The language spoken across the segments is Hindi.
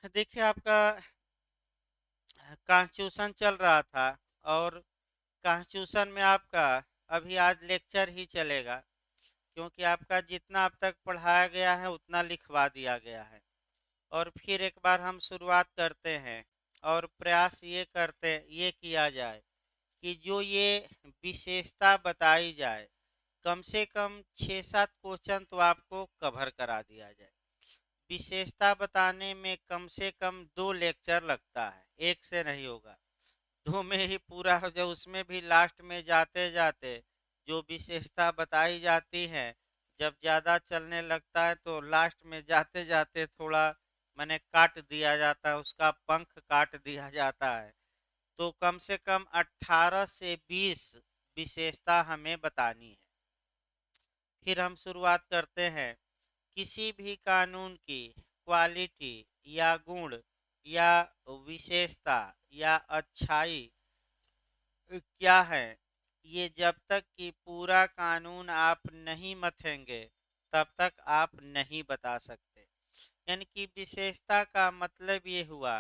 देखिए आपका कॉन्स्टिट्यूशन चल रहा था और कॉन्स्टिट्यूशन में आपका अभी आज लेक्चर ही चलेगा, क्योंकि आपका जितना अब तक पढ़ाया गया है उतना लिखवा दिया गया है। और फिर एक बार हम शुरुआत करते हैं और प्रयास ये किया जाए कि जो ये विशेषता बताई जाए, कम से कम 6-7 क्वेश्चन तो आपको कवर करा दिया जाए। विशेषता बताने में कम से कम 2 लेक्चर लगता है, एक से नहीं होगा। 2 में ही पूरा हो जाए, उसमें भी लास्ट में जाते-जाते जो विशेषता बताई जाती है, जब ज़्यादा चलने लगता है तो लास्ट में जाते-जाते थोड़ा माने काट दिया जाता है, उसका पंख काट दिया जाता है। तो कम से कम 18 से 20 विशेषता हमें बतानी है। फिर हम शुरुआत करते हैं। किसी भी कानून की क्वालिटी या गुण या विशेषता या अच्छाई क्या है, ये जब तक कि पूरा कानून आप नहीं मथेंगे तब तक आप नहीं बता सकते। यानी कि विशेषता का मतलब ये हुआ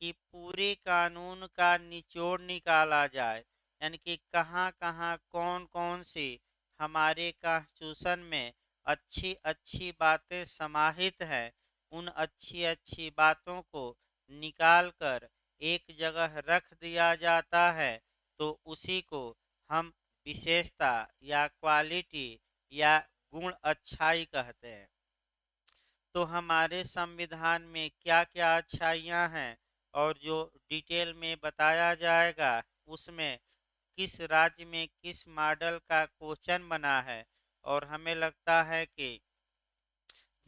कि पूरे कानून का निचोड़ निकाला जाए, यानी कि कहाँ कहाँ कौन कौन सी हमारे कॉन्स्टिट्यूशन में अच्छी अच्छी बातें समाहित हैं, उन अच्छी अच्छी बातों को निकाल कर एक जगह रख दिया जाता है। तो उसी को हम विशेषता या क्वालिटी या गुण अच्छाई कहते हैं। तो हमारे संविधान में क्या-क्या अच्छाइयाँ हैं और जो डिटेल में बताया जाएगा, उसमें किस राज्य में किस मॉडल का क्वेश्चन बना है। और हमें लगता है कि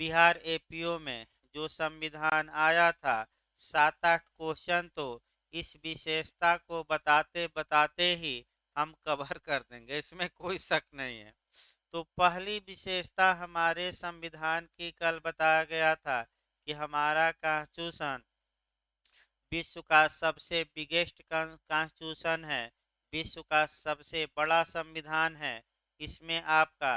बिहार एपीओ में जो संविधान आया था, 7-8 क्वेश्चन तो इस विशेषता को बताते बताते ही हम कवर कर देंगे, इसमें कोई शक नहीं है। तो पहली विशेषता हमारे संविधान की कल बताया गया था कि हमारा कॉन्स्टिट्यूशन विश्व का सबसे बिगेस्ट कॉन्स्टिट्यूशन है, विश्व का सबसे बड़ा संविधान है। इसमें आपका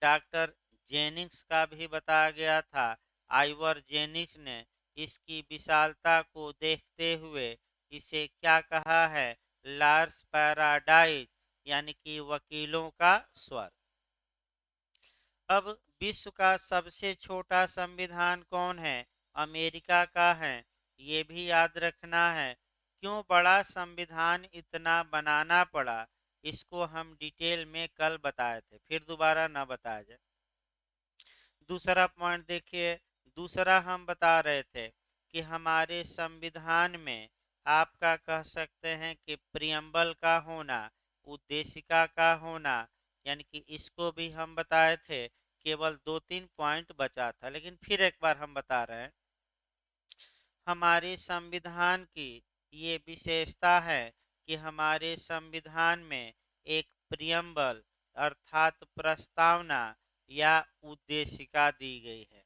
डॉक्टर जेनिंग्स का भी बताया गया था। आइवर जेनिंग्स ने इसकी विशालता को देखते हुए इसे क्या कहा है, लार्स पैराडाइज, यानी कि वकीलों का स्वर्ग। अब विश्व का सबसे छोटा संविधान कौन है? अमेरिका का है। ये भी याद रखना है। क्यों बड़ा संविधान इतना बनाना पड़ा, इसको हम डिटेल में कल बताए थे, फिर दोबारा ना बताया जाए। दूसरा पॉइंट देखिए, दूसरा हम बता रहे थे कि हमारे संविधान में आपका कह सकते हैं कि प्रियम्बल का होना, उद्देशिका का होना, यानी कि इसको भी हम बताए थे। केवल 2-3 पॉइंट बचा था, लेकिन फिर एक बार हम बता रहे हैं। हमारे संविधान की ये विशेषता है कि हमारे संविधान में एक प्रियम्बल अर्थात प्रस्तावना या उद्देशिका दी गई है।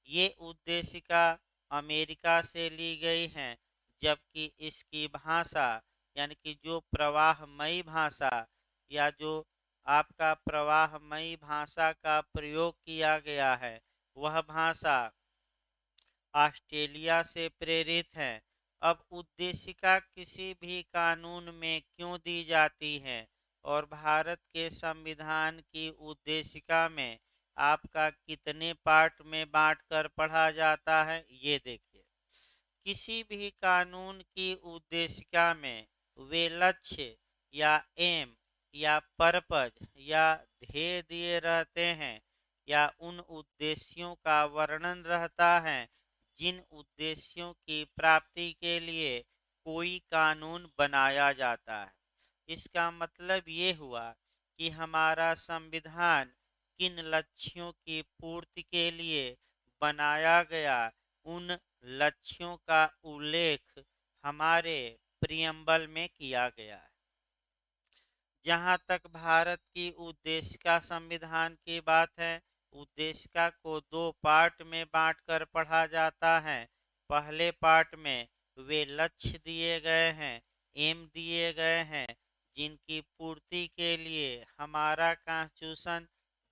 ये उद्देशिका अमेरिका से ली गई है, जबकि इसकी भाषा, यानी कि जो प्रवाहमयी भाषा या जो आपका प्रवाहमयी भाषा का प्रयोग किया गया है, वह भाषा ऑस्ट्रेलिया से प्रेरित है। अब उद्देशिका किसी भी कानून में क्यों दी जाती है और भारत के संविधान की उद्देशिका में आपका कितने पार्ट में बांटकर पढ़ा जाता है, ये देखिए। किसी भी कानून की उद्देशिका में वे लक्ष्य या एम या पर्पज या ध्येय दिए रहते हैं या उन उद्देश्यों का वर्णन रहता है जिन उद्देश्यों की प्राप्ति के लिए कोई कानून बनाया जाता है। इसका मतलब ये हुआ कि हमारा संविधान किन लक्ष्यों की पूर्ति के लिए बनाया गया, उन लक्ष्यों का उल्लेख हमारे प्रियम्बल में किया गया है। जहाँ तक भारत की उद्देशिका संविधान की बात है, उद्देशिका को 2 पार्ट में बांटकर पढ़ा जाता है। पहले पार्ट में वे लक्ष्य दिए गए हैं, एम दिए गए हैं, जिनकी पूर्ति के लिए हमारा कॉन्स्टिट्यूशन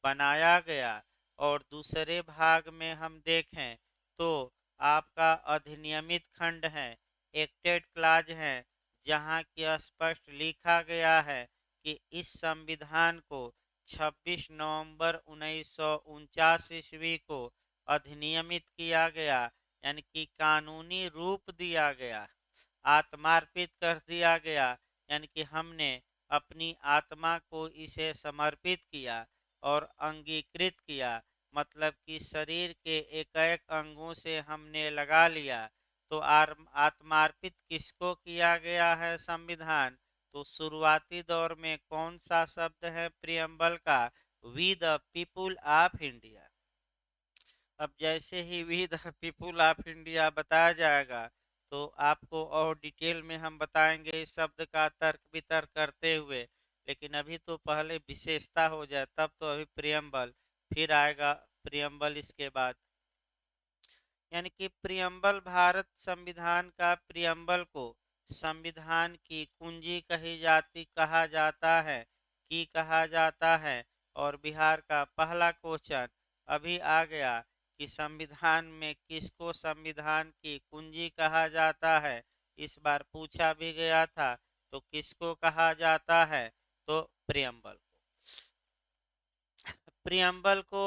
बनाया गया। और दूसरे भाग में हम देखें तो आपका अधिनियमित खंड है, एक्टेड क्लाज है, जहां की स्पष्ट लिखा गया है कि इस संविधान को 26 नवंबर 1949 ईस्वी को अधिनियमित किया गया, यानी कि कानूनी रूप दिया गया, आत्मार्पित कर दिया गया, यानी कि हमने अपनी आत्मा को इसे समर्पित किया और अंगीकृत किया, मतलब कि शरीर के एक एक अंगों से हमने लगा लिया। तो आत्मार्पित किसको किया गया है संविधान? तो शुरुआती दौर में कौन सा शब्द है प्रियम्बल का? We the people of India. अब जैसे ही we the people of India बताया जाएगा, तो आपको और डिटेल में हम बताएंगे इस शब्द का तर्क वितर्क करते हुए। लेकिन अभी तो पहले विशेषता हो जाए, तब तो अभी प्रियम्बल, फिर आएगा प्रियम्बल इसके बाद। यानी कि प्रियम्बल, भारत संविधान का प्रियम्बल को संविधान की कुंजी कहा जाता है, कहा जाता है। और बिहार का पहला क्वेश्चन अभी आ गया कि संविधान में किसको संविधान की कुंजी कहा जाता है। इस बार पूछा भी गया था, तो किसको कहा जाता है? तो प्रियम्बल को। प्रियम्बल को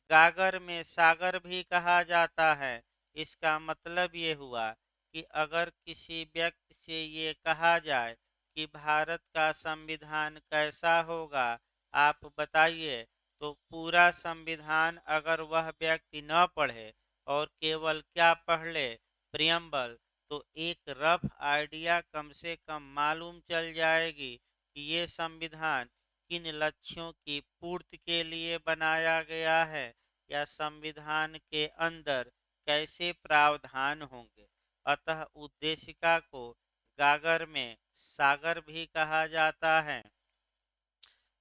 गागर में सागर भी कहा जाता है। इसका मतलब ये हुआ कि अगर किसी व्यक्ति से ये कहा जाए कि भारत का संविधान कैसा होगा, आप बताइए, तो पूरा संविधान अगर वह व्यक्ति न पढ़े और केवल क्या पढ़ ले, प्रियम्बल, तो एक रफ आइडिया कम से कम मालूम चल जाएगी कि ये संविधान किन लक्ष्यों की पूर्ति के लिए बनाया गया है, या संविधान के अंदर कैसे प्रावधान होंगे। अतः उद्देशिका को गागर में सागर भी कहा जाता है।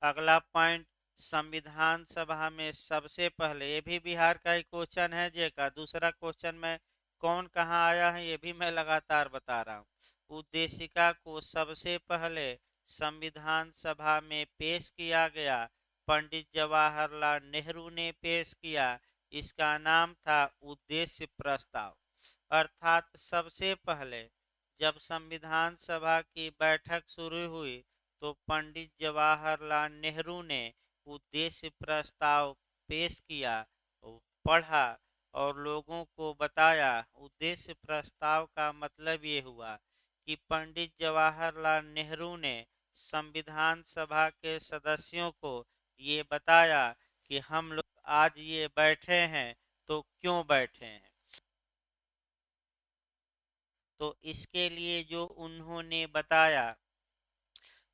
अगला पॉइंट, संविधान सभा में सबसे पहले, ये भी बिहार का ही क्वेश्चन है जे का दूसरा क्वेश्चन में कौन कहाँ आया है ये भी मैं लगातार बता रहा हूँ। उद्देशिका को सबसे पहले संविधान सभा में पेश किया गया, पंडित जवाहरलाल नेहरू ने पेश किया। इसका नाम था उद्देश्य प्रस्ताव। अर्थात सबसे पहले जब संविधान सभा की बैठक शुरू हुई, तो पंडित जवाहरलाल नेहरू ने उद्देश्य प्रस्ताव पेश किया, पढ़ा और लोगों को बताया। उद्देश्य प्रस्ताव का मतलब ये हुआ कि पंडित जवाहरलाल नेहरू ने संविधान सभा के सदस्यों को ये बताया कि हम लोग आज ये बैठे हैं, तो क्यों बैठे हैं। तो इसके लिए जो उन्होंने बताया,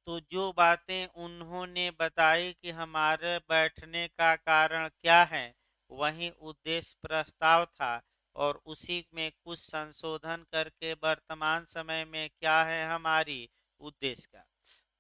तो जो बातें उन्होंने बताई कि हमारे बैठने का कारण क्या है, वही उद्देश्य प्रस्ताव था। और उसी में कुछ संशोधन करके वर्तमान समय में क्या है हमारी उद्देश्य का।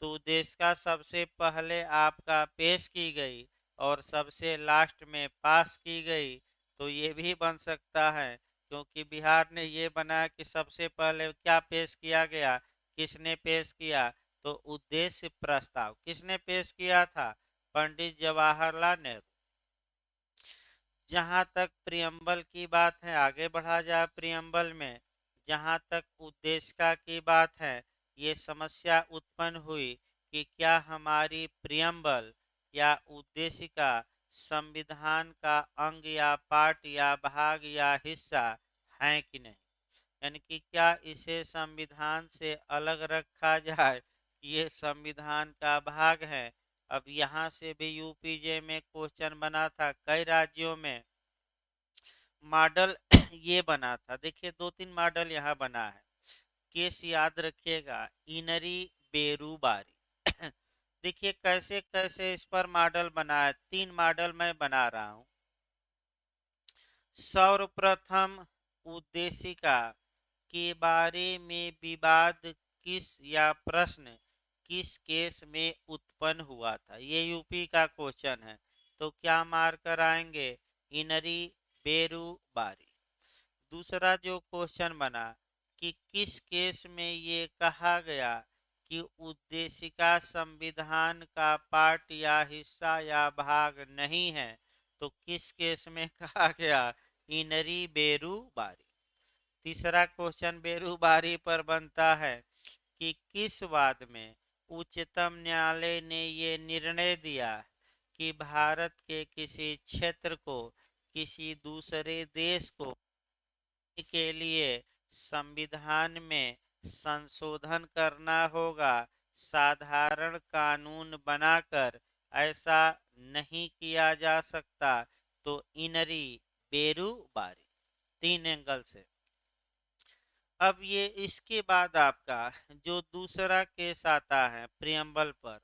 तो उद्देश्य का सबसे पहले आपका पेश की गई और सबसे लास्ट में पास की गई। तो ये भी बन सकता है, क्योंकि बिहार ने ये बनाया कि सबसे पहले क्या पेश किया गया, किसने पेश किया, तो उद्देश्य प्रस्ताव किसने पेश किया था, पंडित जवाहरलाल नेहरू। जहां तक प्रियम्बल की बात है, आगे बढ़ा जाए प्रियम्बल में। जहां तक उद्देशिका की बात है, ये समस्या उत्पन्न हुई कि क्या हमारी प्रियम्बल या उद्देशिका संविधान का अंग या पार्ट या भाग या हिस्सा है कि नहीं। यानी कि क्या इसे संविधान से अलग रखा जाए कि ये संविधान का भाग है। अब यहाँ से भी यूपीजे में क्वेश्चन बना था, कई राज्यों में मॉडल ये बना था। देखिए दो तीन मॉडल यहाँ बना है, केस याद रखिएगा, इनरी बेरूबारी। देखिए कैसे कैसे इस पर मॉडल बना है, तीन मॉडल मैं बना रहा हूँ। सर्वप्रथम, उद्देशिका के बारे में विवाद किस या प्रश्न किस केस में उत्पन्न हुआ था, ये यूपी का क्वेश्चन है। तो क्या मार कर आएंगे, इनरी बेरूबारी। दूसरा जो क्वेश्चन बना कि किस केस में ये कहा गया कि उद्देशिका संविधान का पार्ट या हिस्सा या भाग नहीं है, तो किस केस में कहा गया, इनरी बेरूबारी। तीसरा क्वेश्चन बेरोजगारी पर बनता है कि किस वाद में उच्चतम न्यायालय ने ये निर्णय दिया कि भारत के किसी क्षेत्र को किसी दूसरे देश को के लिए संविधान में संशोधन करना होगा, साधारण कानून बनाकर ऐसा नहीं किया जा सकता। तो इनरी बेरू बारी, तीन एंगल से। अब ये इसके बाद आपका जो दूसरा केस आता है प्रियम्बल पर,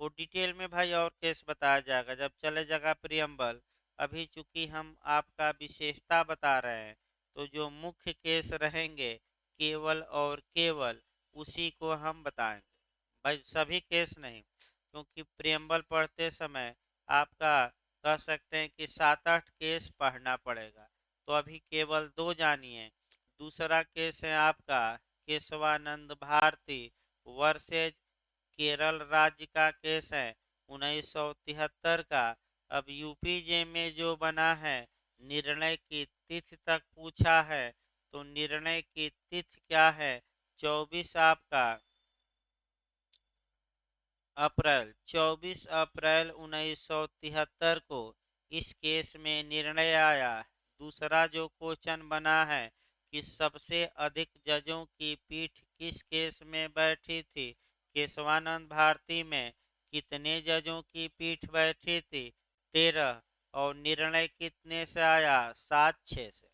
वो डिटेल में भाई और केस बताया जाएगा जब चले जाएगा प्रियम्बल। अभी चूंकि हम आपका विशेषता बता रहे हैं, तो जो मुख्य केस रहेंगे केवल और केवल उसी को हम बताएंगे भाई, सभी केस नहीं, क्योंकि प्रियम्बल पढ़ते समय आपका कह सकते हैं कि 7-8 केस पढ़ना पड़ेगा। तो अभी केवल दो जानिए। दूसरा केस है आपका केशवानंद भारती वर्सेज केरल राज्य का केस है 1973 का। अब यूपीजे में जो बना है, निर्णय की तिथि तक पूछा है, तो निर्णय की तिथि क्या है? 24 आपका अप्रैल 24 अप्रैल 1973 को इस केस में निर्णय आया। दूसरा जो क्वेश्चन बना है कि सबसे अधिक जजों की पीठ किस केस में बैठी थी? केशवानंद भारती में कितने जजों की पीठ बैठी थी? 13। और निर्णय कितने से आया? 7-6 से,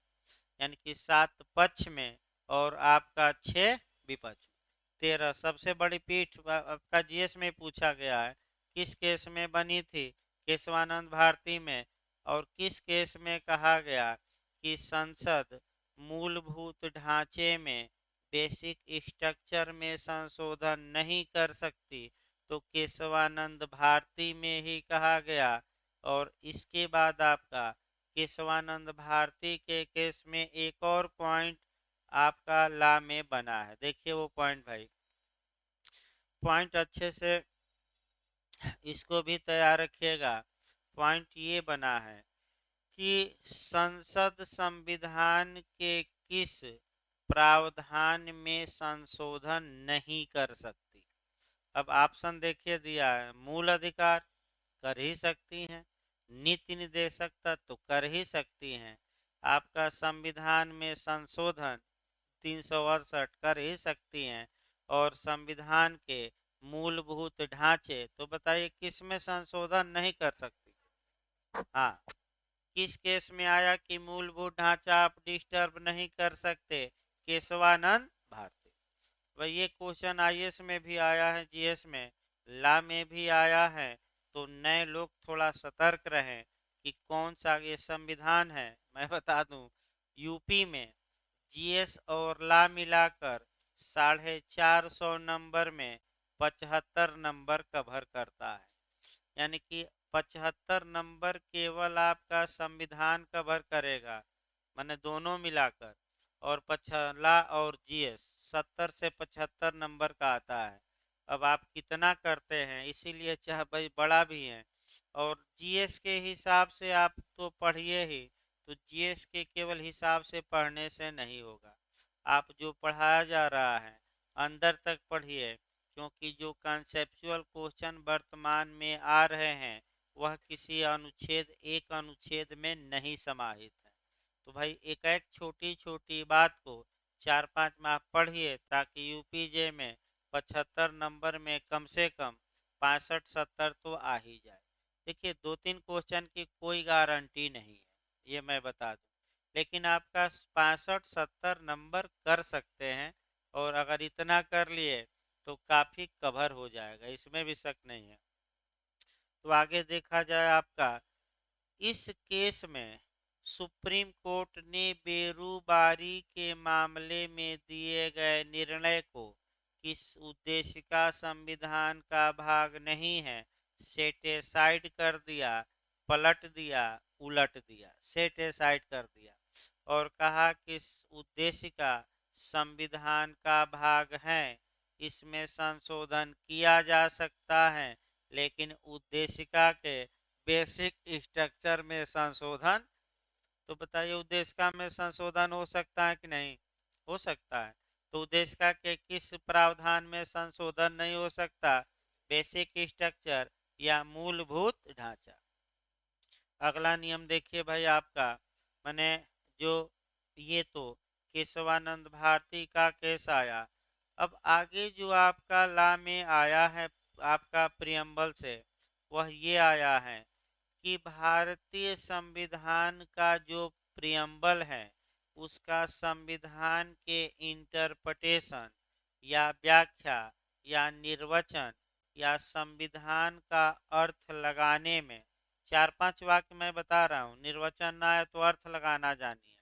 यानी कि 7 पक्ष में और आपका 6 विपक्ष। 13 सबसे बड़ी पीठ आपका जीएस में पूछा गया है, किस केस में बनी थी? केशवानंद भारती में। और किस केस में कहा गया कि संसद मूलभूत ढांचे में बेसिक स्ट्रक्चर में संशोधन नहीं कर सकती? तो केशवानंद भारती में ही कहा गया। और इसके बाद आपका केशवानंद भारती के केस में एक और पॉइंट आपका ला में बना है। देखिए वो पॉइंट भाई, पॉइंट अच्छे से इसको भी तैयार रखिएगा। पॉइंट ये बना है कि संसद संविधान के किस प्रावधान में संशोधन नहीं कर सकती? अब ऑप्शन देखिए दिया है, मूल अधिकार कर ही सकती हैं, नीति निर्देशक तत्व कर ही सकती हैं, आपका संविधान में संशोधन 368 कर ही सकती हैं, और संविधान के मूलभूत ढांचे, तो बताइए किस में संशोधन नहीं कर सकती? हाँ, किस केस में आया कि मूलभूत ढांचा आप डिस्टर्ब नहीं कर सकते? केशवानंद भारती। वही ये क्वेश्चन आईएएस में भी आया है, जीएस में, ला में भी आया है। तो नए लोग थोड़ा सतर्क रहें कि कौन सा ये संविधान है। मैं बता दूं, यूपी में जीएस और ला मिलाकर 450 नंबर में 75 नंबर कवर करता है, यानी कि 75 नंबर केवल आपका संविधान कवर करेगा, माने दोनों मिलाकर। और पछला और जीएस 70 से 75 नंबर का आता है। अब आप कितना करते हैं, इसीलिए चाहे भाई बड़ा भी है। और जीएस के हिसाब से आप तो पढ़िए ही, तो जीएस के केवल हिसाब से पढ़ने से नहीं होगा, आप जो पढ़ाया जा रहा है अंदर तक पढ़िए, क्योंकि जो कॉन्सेप्चुअल क्वेश्चन वर्तमान में आ रहे हैं वह किसी अनुच्छेद एक अनुच्छेद में नहीं समाहित है। तो भाई एक एक छोटी छोटी बात को 4-5 माह पढ़िए, ताकि यूपीजे में 75 नंबर में कम से कम 65-70 तो आ ही जाए। देखिए 2-3 क्वेश्चन की कोई गारंटी नहीं है, ये मैं बता दूं, लेकिन आपका 65-70 नंबर कर सकते हैं। और अगर इतना कर लिए तो काफ़ी कवर हो जाएगा, इसमें भी शक नहीं है। तो आगे देखा जाए आपका इस केस में सुप्रीम कोर्ट ने बेरोजगारी के मामले में दिए गए निर्णय को किस उद्देश्य का संविधान का भाग नहीं है सेट एसाइड कर दिया, पलट दिया, उलट दिया, सेट एसाइड कर दिया। और कहा किस उद्देश्य का संविधान का भाग है, इसमें संशोधन किया जा सकता है, लेकिन उद्देशिका के बेसिक स्ट्रक्चर में संशोधन। तो बताइए उद्देशिका में संशोधन हो सकता है कि नहीं? हो सकता है। तो उद्देशिका के किस प्रावधान में संशोधन नहीं हो सकता? बेसिक स्ट्रक्चर या मूलभूत ढांचा। अगला नियम देखिए भाई आपका, मैंने जो ये तो केशवानंद भारती का केस आया। अब आगे जो आपका ला में आया है आपका प्रियम्बल से, वह ये आया है कि भारतीय संविधान का जो प्रियम्बल है उसका संविधान के इंटरप्रिटेशन या व्याख्या या निर्वचन या संविधान का अर्थ लगाने में, 4-5 वाक्य मैं बता रहा हूँ, निर्वचन ना आए तो अर्थ लगाना जानिए,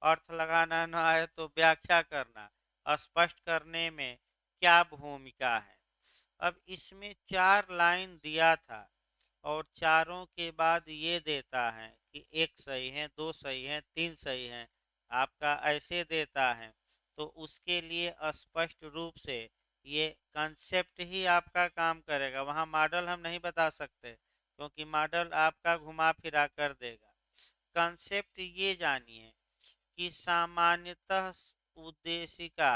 अर्थ लगाना ना आए तो व्याख्या करना, स्पष्ट करने में क्या भूमिका है। अब इसमें 4 लाइन दिया था और चारों के बाद ये देता है कि एक सही है, दो सही है, तीन सही है, आपका ऐसे देता है। तो उसके लिए स्पष्ट रूप से ये कंसेप्ट ही आपका काम करेगा। वहाँ मॉडल हम नहीं बता सकते क्योंकि मॉडल आपका घुमा फिरा कर देगा। कंसेप्ट ये जानिए कि सामान्यतः उद्देशिका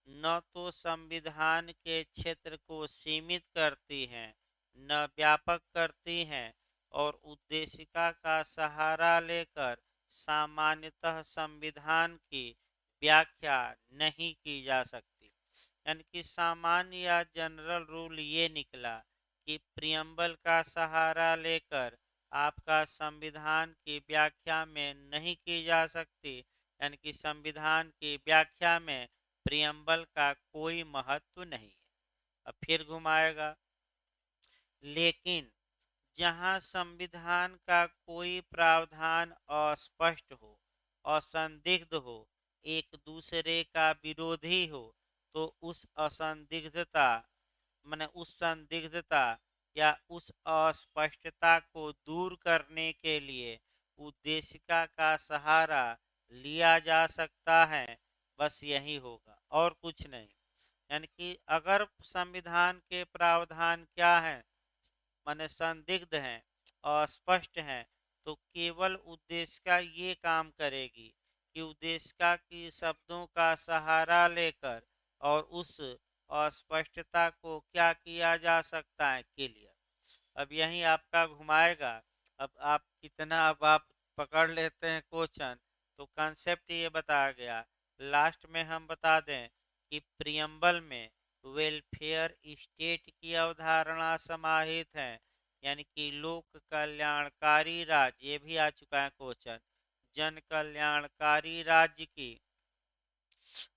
न तो संविधान के क्षेत्र को सीमित करती हैं न व्यापक करती हैं, और उद्देशिका का सहारा लेकर सामान्यतः संविधान की व्याख्या नहीं की जा सकती। यानी कि सामान्य या जनरल रूल ये निकला कि प्रियम्बल का सहारा लेकर आपका संविधान की व्याख्या में नहीं की जा सकती, यानी कि संविधान की व्याख्या में प्रियम्बल का कोई महत्व नहीं है। अब फिर घुमाएगा, लेकिन जहां संविधान का कोई प्रावधान अस्पष्ट हो, असंदिग्ध हो, एक दूसरे का विरोधी हो, तो उस असंदिग्धता माने उस संदिग्धता या उस अस्पष्टता को दूर करने के लिए उद्देशिका का सहारा लिया जा सकता है। बस यही होगा और कुछ नहीं। यानी कि अगर संविधान के प्रावधान क्या है, माने संदिग्ध हैं, अस्पष्ट हैं, तो केवल उद्देशिका ये काम करेगी कि उद्देशिका की शब्दों का सहारा लेकर और उस अस्पष्टता को क्या किया जा सकता है, क्लियर। अब यही आपका घुमाएगा। अब आप कितना अब आप पकड़ लेते हैं क्वेश्चन, तो कंसेप्ट ये बताया गया। लास्ट में हम बता दें कि प्रियम्बल में वेलफेयर स्टेट की अवधारणा समाहित है, यानी कि लोक कल्याणकारी राज्य, ये भी आ चुका है क्वेश्चन, जन कल्याणकारी राज्य की।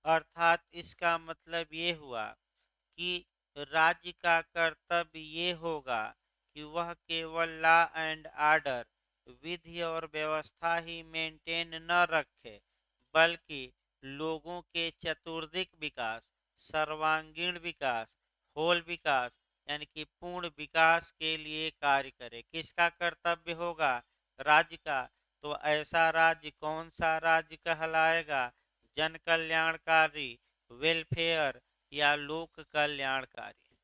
अर्थात इसका मतलब ये हुआ कि राज्य का कर्तव्य ये होगा कि वह केवल लॉ एंड ऑर्डर, विधि और व्यवस्था ही मेंटेन न रखे, बल्कि लोगों के चतुर्दिक विकास, सर्वांगीण विकास, होल विकास, यानी कि पूर्ण विकास के लिए कार्य करे। किसका कर्तव्य होगा? राज्य का। तो ऐसा राज्य कौन सा राज्य कहलाएगा? जन कल्याणकारी, वेलफेयर या लोक कल्याणकारी।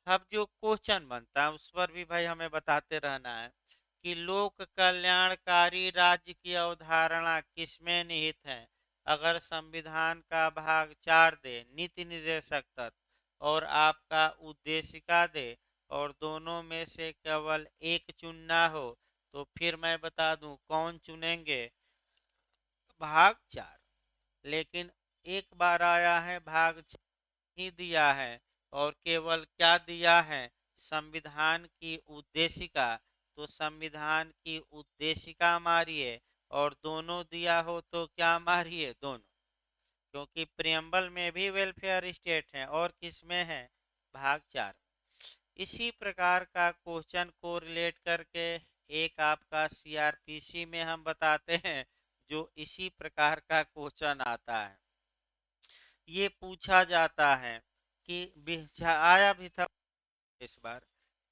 अब जो क्वेश्चन बनता है उस पर भी भाई हमें बताते रहना है कि लोक कल्याणकारी राज्य की अवधारणा किसमें निहित है। अगर संविधान का भाग 4 दे, नीति निर्देशक तत्व, और आपका उद्देशिका दे, और दोनों में से केवल एक चुनना हो, तो फिर मैं बता दूं कौन चुनेंगे? भाग 4। लेकिन एक बार आया है भाग ही दिया है, और केवल क्या दिया है? संविधान की उद्देशिका। तो संविधान की उद्देशिका मारिए, और दोनों दिया हो तो क्या मारिए? दोनों। क्योंकि प्रियम्बल में भी वेलफेयर स्टेट है और किसमें है? भाग 4। इसी प्रकार का क्वेश्चन को रिलेट करके एक आपका सीआरपीसी में हम बताते हैं, जो इसी प्रकार का क्वेश्चन आता है। ये पूछा जाता है कि आया भी था इस बार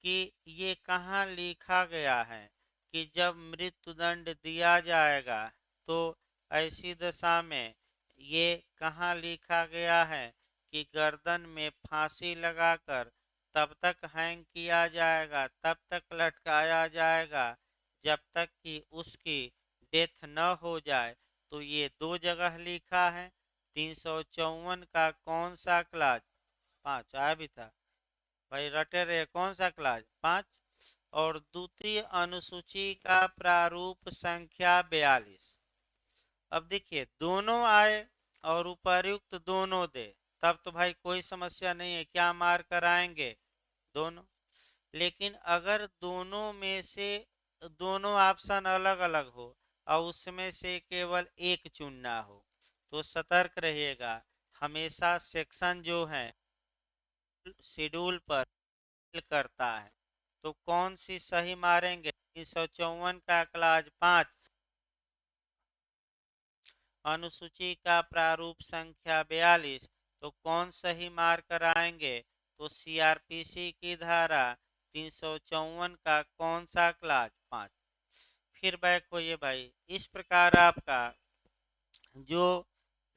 कि ये कहाँ लिखा गया है कि जब मृत्युदंड दिया जाएगा तो ऐसी दशा में ये कहाँ लिखा गया है कि गर्दन में फांसी लगाकर तब तक हैंग किया जाएगा, तब तक लटकाया जाएगा जब तक कि उसकी डेथ न हो जाए। तो ये दो जगह लिखा है। 354 का कौन सा क्लास? 5 आया भी था भाई, रटे रहे, कौन सा क्लास? 5। और द्वितीय अनुसूची का प्रारूप संख्या 42। अब देखिए दोनों आए और उपर्युक्त दोनों दे, तब तो भाई कोई समस्या नहीं है, क्या मार कर आएंगे? दोनों। लेकिन अगर दोनों में से दोनों ऑप्शन अलग अलग हो और उसमें से केवल एक चुनना हो, तो सतर्क रहिएगा, हमेशा सेक्शन जो है शेड्यूल पर करता है। तो कौन सी सही मारेंगे? 354 का क्लास 5, अनुसूची का प्रारूप संख्या 42, तो कौन सही मार कर आएंगे? तो सीआरपीसी की धारा 354 का कौन सा क्लास? 5। फिर बैक होइए भाई, इस प्रकार आपका जो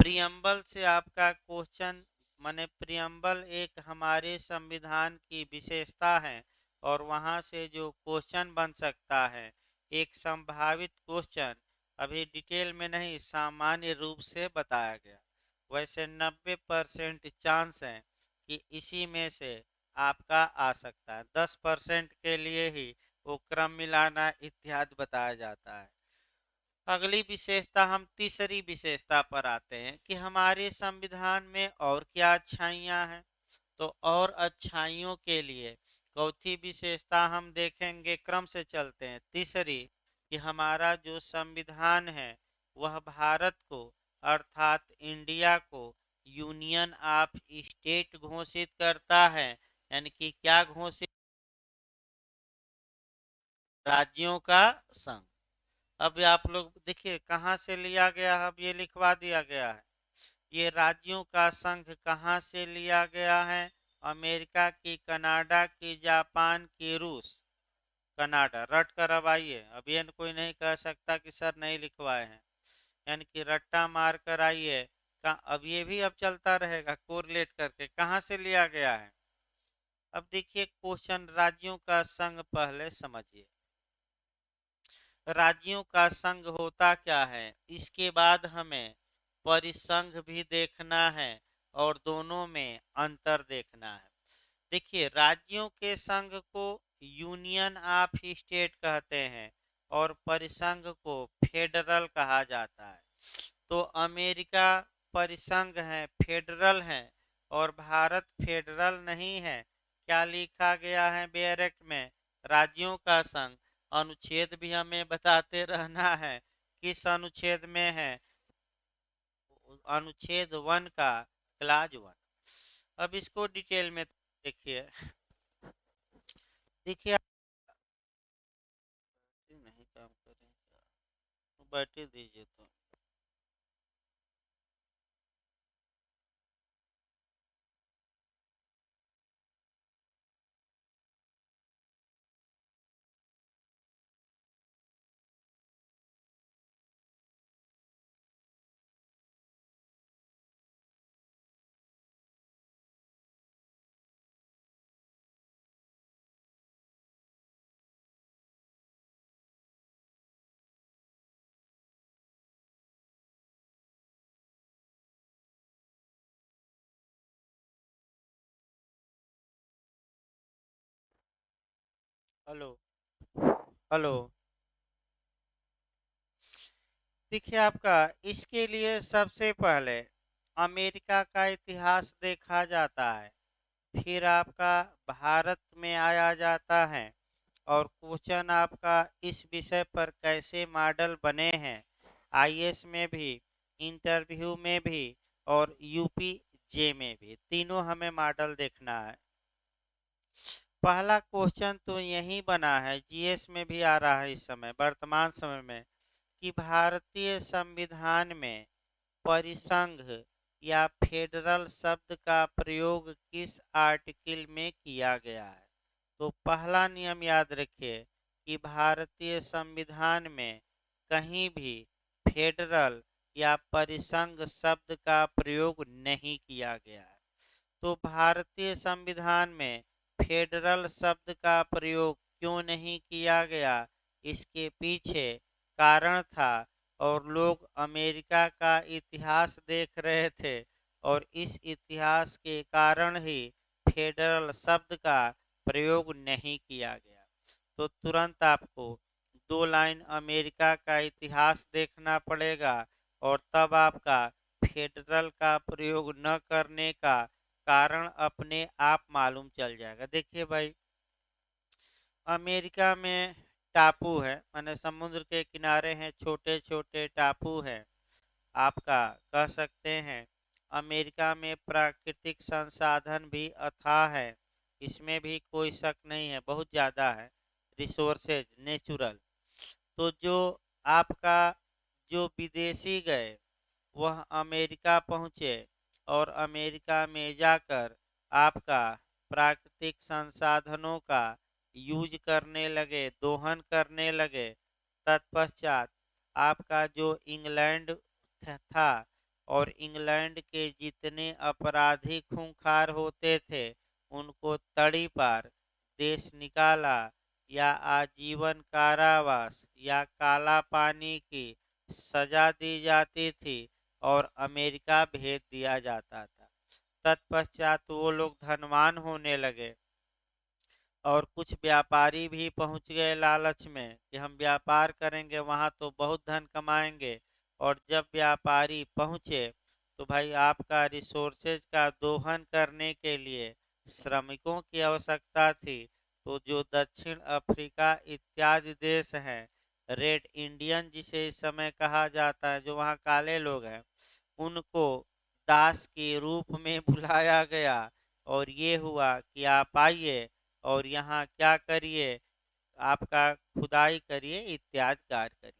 प्रियम्बल से आपका क्वेश्चन, माने प्रियम्बल एक हमारे संविधान की विशेषता है और वहां से जो क्वेश्चन बन सकता है, एक संभावित क्वेश्चन, अभी डिटेल में नहीं सामान्य रूप से बताया गया। वैसे 90% चांस है कि इसी में से आपका आ सकता है, 10% के लिए ही वो क्रम मिलाना इत्यादि बताया जाता है। अगली विशेषता, हम तीसरी विशेषता पर आते हैं कि हमारे संविधान में और क्या अच्छाइयाँ हैं। तो और अच्छाइयों के लिए चौथी विशेषता हम देखेंगे, क्रम से चलते हैं। तीसरी, कि हमारा जो संविधान है वह भारत को अर्थात इंडिया को यूनियन ऑफ स्टेट घोषित करता है, यानी कि क्या घोषित? राज्यों का संघ। अब आप लोग देखिए कहाँ से लिया गया है, अब ये लिखवा दिया गया है। ये राज्यों का संघ कहाँ से लिया गया है? अमेरिका की, कनाडा की, जापान की, रूस। कनाडा रट कर अब आइए, अब ये कोई नहीं कह सकता कि सर नहीं लिखवाए हैं, यानी कि रट्टा मार कर आइए। अब ये भी अब चलता रहेगा कोरिलेट करके कहाँ से लिया गया है। अब देखिए क्वेश्चन, राज्यों का संघ पहले समझिए, राज्यों का संघ होता क्या है, इसके बाद हमें परिसंघ भी देखना है और दोनों में अंतर देखना है। देखिए राज्यों के संघ को यूनियन ऑफ स्टेट कहते हैं और परिसंघ को फेडरल कहा जाता है। तो अमेरिका परिसंघ है, फेडरल है, और भारत फेडरल नहीं है। क्या लिखा गया है बैरेक्ट में? राज्यों का संघ। अनुच्छेद भी हमें बताते रहना है, किस अनुच्छेद में है? अनुच्छेद 1 का क्लाज 1। अब इसको डिटेल में देखिए, देखिए नहीं काम करें, बैठे दीजिए तो। Hello, hello. देखिए आपका इसके लिए सबसे पहले अमेरिका का इतिहास देखा जाता है, फिर आपका भारत में आया जाता है, और क्वेश्चन आपका इस विषय पर कैसे मॉडल बने हैं, आईएएस में भी, इंटरव्यू में भी, और यूपी जे में भी, तीनों हमें मॉडल देखना है। पहला क्वेश्चन तो यही बना है, जीएस में भी आ रहा है इस समय, वर्तमान समय में, कि भारतीय संविधान में परिसंघ या फेडरल शब्द का प्रयोग किस आर्टिकल में किया गया है। तो पहला नियम याद रखिए कि भारतीय संविधान में कहीं भी फेडरल या परिसंघ शब्द का प्रयोग नहीं किया गया है। तो भारतीय संविधान में फेडरल शब्द का प्रयोग क्यों नहीं किया गया? इसके पीछे कारण था और लोग अमेरिका का इतिहास देख रहे थे और इस इतिहास के कारण ही फेडरल शब्द का प्रयोग नहीं किया गया। तो तुरंत आपको 2 लाइन अमेरिका का इतिहास देखना पड़ेगा और तब आपका फेडरल का प्रयोग न करने का कारण अपने आप मालूम चल जाएगा। देखिए भाई, अमेरिका में टापू है, माने समुद्र के किनारे हैं, छोटे छोटे टापू हैं। आपका कह सकते हैं अमेरिका में प्राकृतिक संसाधन भी अथाह है, इसमें भी कोई शक नहीं है, बहुत ज़्यादा है रिसोर्सेज नेचुरल। तो जो आपका जो विदेशी गए वह अमेरिका पहुँचे और अमेरिका में जाकर आपका प्राकृतिक संसाधनों का यूज करने लगे, दोहन करने लगे। तत्पश्चात आपका जो इंग्लैंड था और इंग्लैंड के जितने अपराधी खूंखार होते थे उनको तड़ी पार देश निकाला या आजीवन कारावास या काला पानी की सजा दी जाती थी और अमेरिका भेज दिया जाता था। तत्पश्चात वो लोग धनवान होने लगे और कुछ व्यापारी भी पहुंच गए लालच में कि हम व्यापार करेंगे वहां तो बहुत धन कमाएंगे। और जब व्यापारी पहुंचे तो भाई आपका रिसोर्सेज का दोहन करने के लिए श्रमिकों की आवश्यकता थी। तो जो दक्षिण अफ्रीका इत्यादि देश हैं, रेड इंडियन जिसे इस समय कहा जाता है, जो वहाँ काले लोग हैं, उनको दास के रूप में बुलाया गया और ये हुआ कि आप आइए और यहाँ क्या करिए, आपका खुदाई करिए इत्यादि कार्य करिए।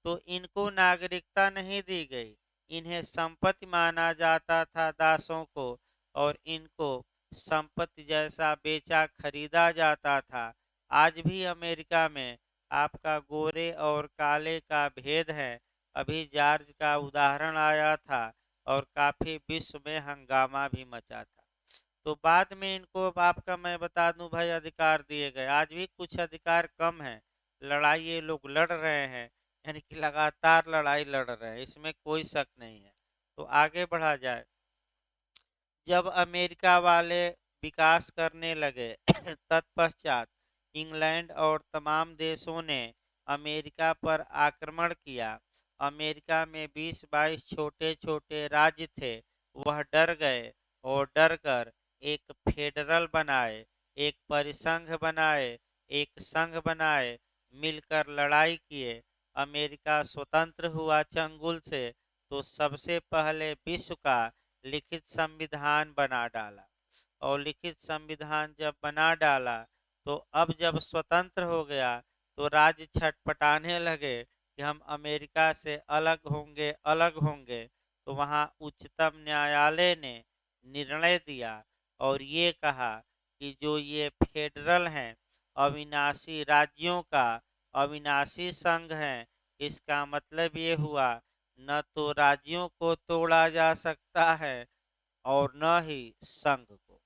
तो इनको नागरिकता नहीं दी गई, इन्हें संपत्ति माना जाता था दासों को, और इनको संपत्ति जैसा बेचा खरीदा जाता था। आज भी अमेरिका में आपका गोरे और काले का भेद है। अभी जॉर्ज का उदाहरण आया था और काफी विश्व में हंगामा भी मचा था। तो बाद में इनको आपका मैं बता दूं भाई अधिकार दिए गए, आज भी कुछ अधिकार कम है। लड़ाई ये लोग लड़ रहे हैं, यानी कि लगातार लड़ाई लड़ रहे हैं, इसमें कोई शक नहीं है। तो आगे बढ़ा जाए, जब अमेरिका वाले विकास करने लगे तत्पश्चात इंग्लैंड और तमाम देशों ने अमेरिका पर आक्रमण किया। अमेरिका में 20-22 छोटे छोटे राज्य थे, वह डर गए और डर कर एक फेडरल बनाए, एक परिसंघ बनाए, एक संघ बनाए, मिलकर लड़ाई किए। अमेरिका स्वतंत्र हुआ चंगुल से तो सबसे पहले विश्व का लिखित संविधान बना डाला। और लिखित संविधान जब बना डाला तो अब जब स्वतंत्र हो गया तो राज्य छटपटाने लगे कि हम अमेरिका से अलग होंगे, अलग होंगे। तो वहाँ उच्चतम न्यायालय ने निर्णय दिया और ये कहा कि जो ये फेडरल हैं, अविनाशी राज्यों का अविनाशी संघ है, इसका मतलब ये हुआ न तो राज्यों को तोड़ा जा सकता है और न ही संघ को।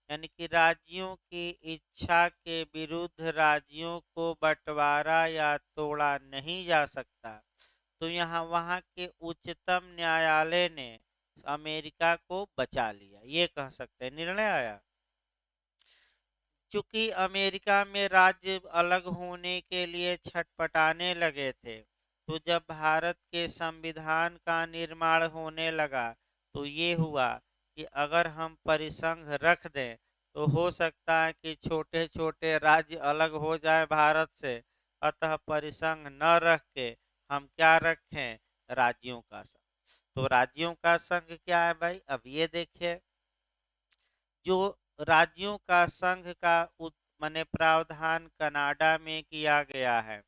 यानी कि राज्यों की इच्छा के विरुद्ध राज्यों को बंटवारा या तोड़ा नहीं जा सकता। तो यहाँ वहाँ के उच्चतम न्यायालय ने अमेरिका को बचा लिया, ये कह सकते हैं, निर्णय आया। चूंकि अमेरिका में राज्य अलग होने के लिए छटपटाने लगे थे, तो जब भारत के संविधान का निर्माण होने लगा तो ये हुआ कि अगर हम परिसंघ रख दें तो हो सकता है कि छोटे छोटे राज्य अलग हो जाए भारत से। अतः परिसंघ न रख के हम क्या रखें, राज्यों का संघ। तो राज्यों का संघ क्या है भाई, अब ये देखिए, जो राज्यों का संघ का माने प्रावधान कनाडा में किया गया है।